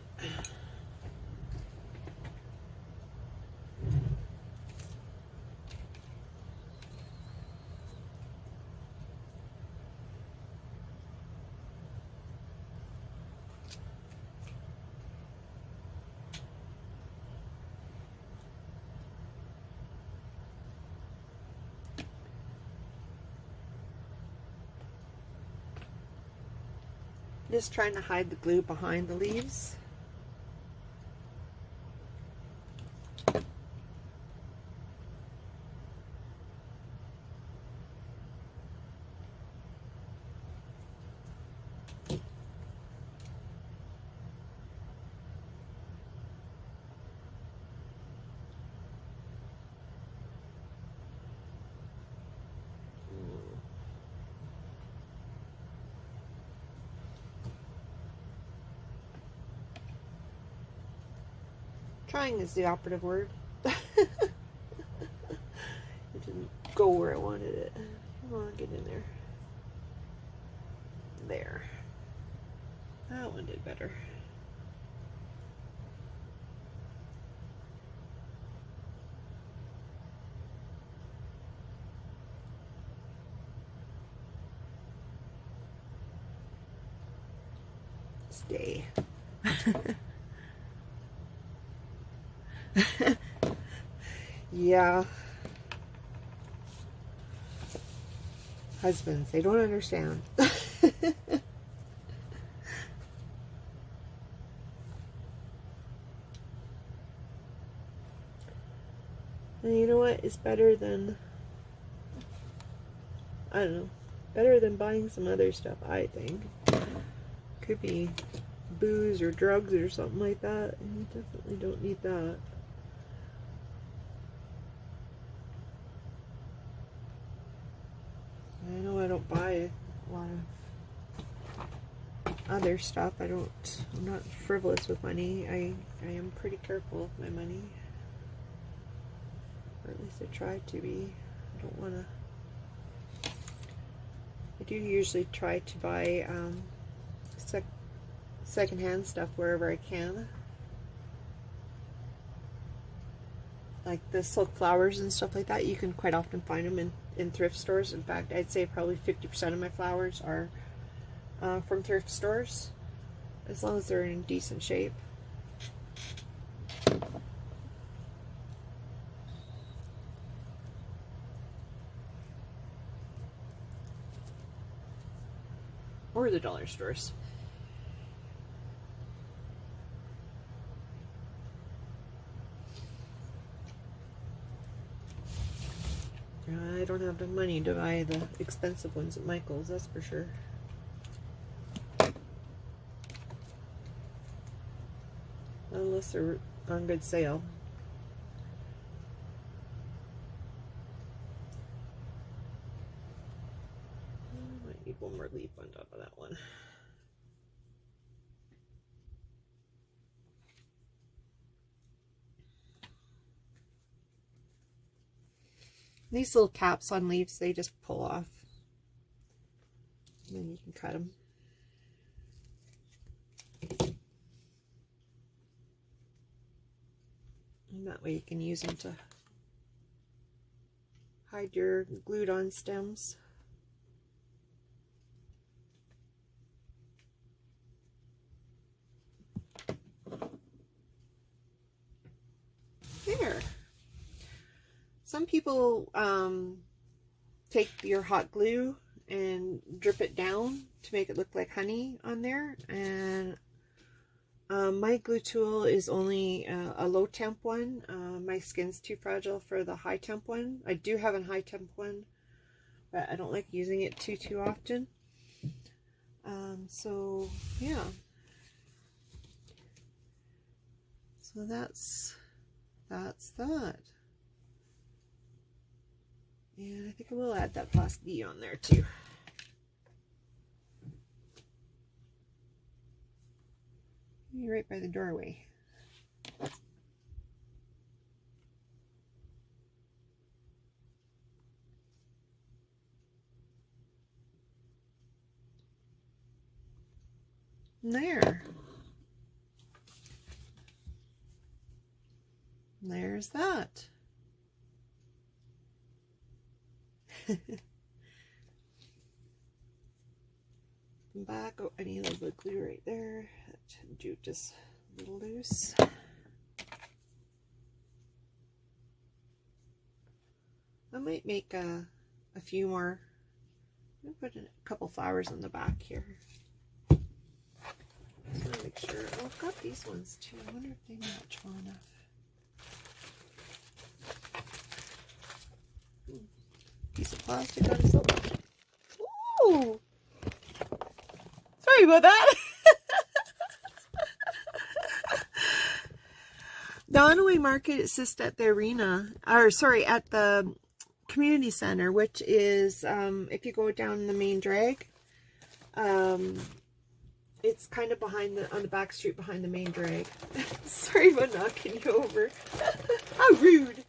A: Just trying to hide the glue behind the leaves. Trying is the operative word. It didn't go where I wanted it. Come on, get in there. There. That one did better. Stay. Yeah. Husbands, they don't understand. And you know what? It's better than, I don't know, better than buying some other stuff, I think. Could be booze or drugs or something like that. And you definitely don't need that. I know I don't buy a lot of other stuff. I'm not frivolous with money. I am pretty careful with my money. Or at least I try to be. I don't want to. I do usually try to buy secondhand stuff wherever I can. Like the silk flowers and stuff like that, you can quite often find them in thrift stores. In fact, I'd say probably 50% of my flowers are from thrift stores, as long as they're in decent shape. Or the dollar stores. I don't have the money to buy the expensive ones at Michael's, that's for sure. Unless they're on good sale. I might need one more leaf on top of that one. These little caps on leaves, they just pull off. And then you can cut them. And that way you can use them to hide your glued on stems. There. Some people take your hot glue and drip it down to make it look like honey on there, and my glue tool is only a low temp one. My skin's too fragile for the high temp one. I do have a high temp one, but I don't like using it too often. So yeah, so that's that. And I think I will add that plastic bee on there too. You're right by the doorway. There. There's that. Back. Oh, I need a little bit of glue right there. That jute is a little loose. I might make a few more. I'm going to put a couple flowers on the back here. Just want to make sure. Oh, I've got these ones too. I wonder if they match well enough. Piece of plastic on silver. Ooh! Sorry about that. The on-the-way market is just at the arena, or sorry, at the community center, which is if you go down the main drag, it's kind of behind on the back street behind the main drag. Sorry about knocking you over. How rude.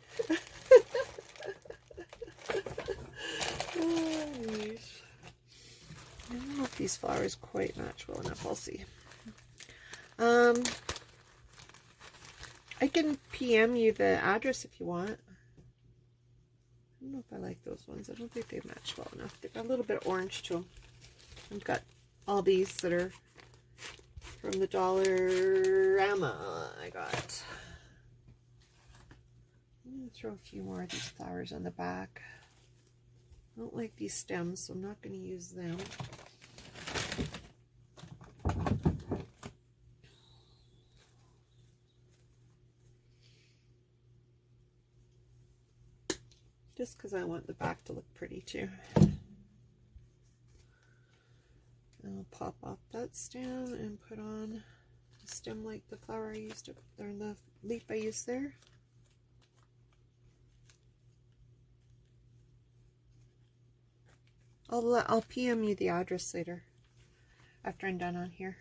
A: Oh, gosh. I don't know if these flowers quite match well enough. I'll see. I can PM you the address if you want. I don't know if I like those ones. I don't think they match well enough. They've got a little bit of orange to them. I've got all these that are from the Dollarama I got. I'm going to throw a few more of these flowers on the back. I don't like these stems, so I'm not going to use them. Just because I want the back to look pretty too. I'll pop off that stem and put on a stem like the flower I used, or the leaf I used there. I'll PM you the address later after I'm done on here.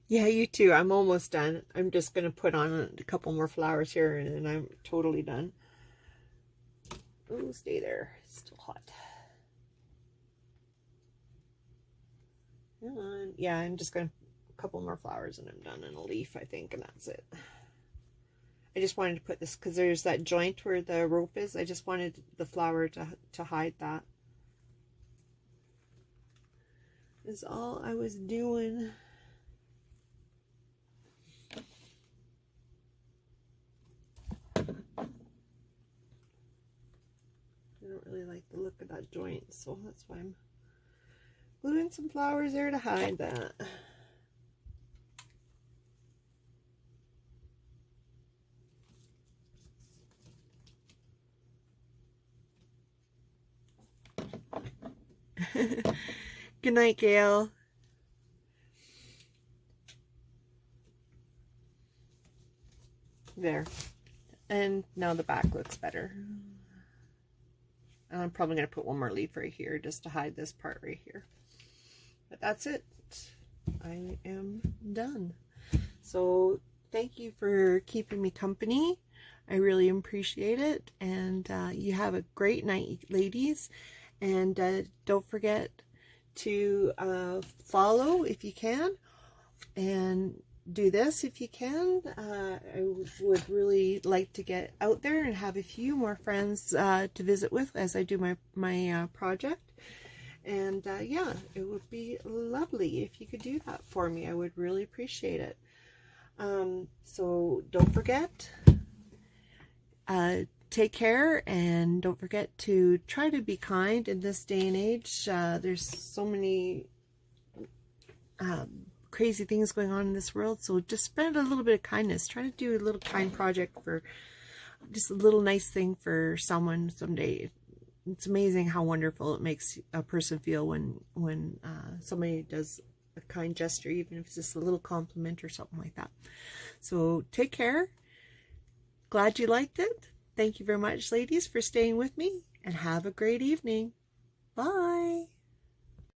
A: Yeah, you too. I'm almost done. I'm just going to put on a couple more flowers here and I'm totally done. Oh, stay there. It's still hot. And yeah, I'm just going to a couple more flowers and I'm done, and a leaf, I think, and that's it. I just wanted to put this because there's that joint where the rope is. I just wanted the flower to hide that. Is all I was doing. I don't really like the look of that joint, so that's why I'm gluing some flowers there to hide that. Good night, Gail. There. And now the back looks better. I'm probably going to put one more leaf right here just to hide this part right here. But that's it. I am done. So thank you for keeping me company. I really appreciate it. And you have a great night, ladies. And don't forget to follow if you can. And do this if you can. I would really like to get out there and have a few more friends to visit with as I do my project. And yeah, it would be lovely if you could do that for me. I would really appreciate it. So don't forget, take care, and don't forget to try to be kind in this day and age. There's so many crazy things going on in this world, so just spend a little bit of kindness. Try to do a little kind project, for just a little nice thing for someone someday. It's amazing how wonderful it makes a person feel when somebody does a kind gesture, even if it's just a little compliment or something like that. So take care. Glad you liked it. Thank you very much, ladies, for staying with me, and have a great evening. Bye.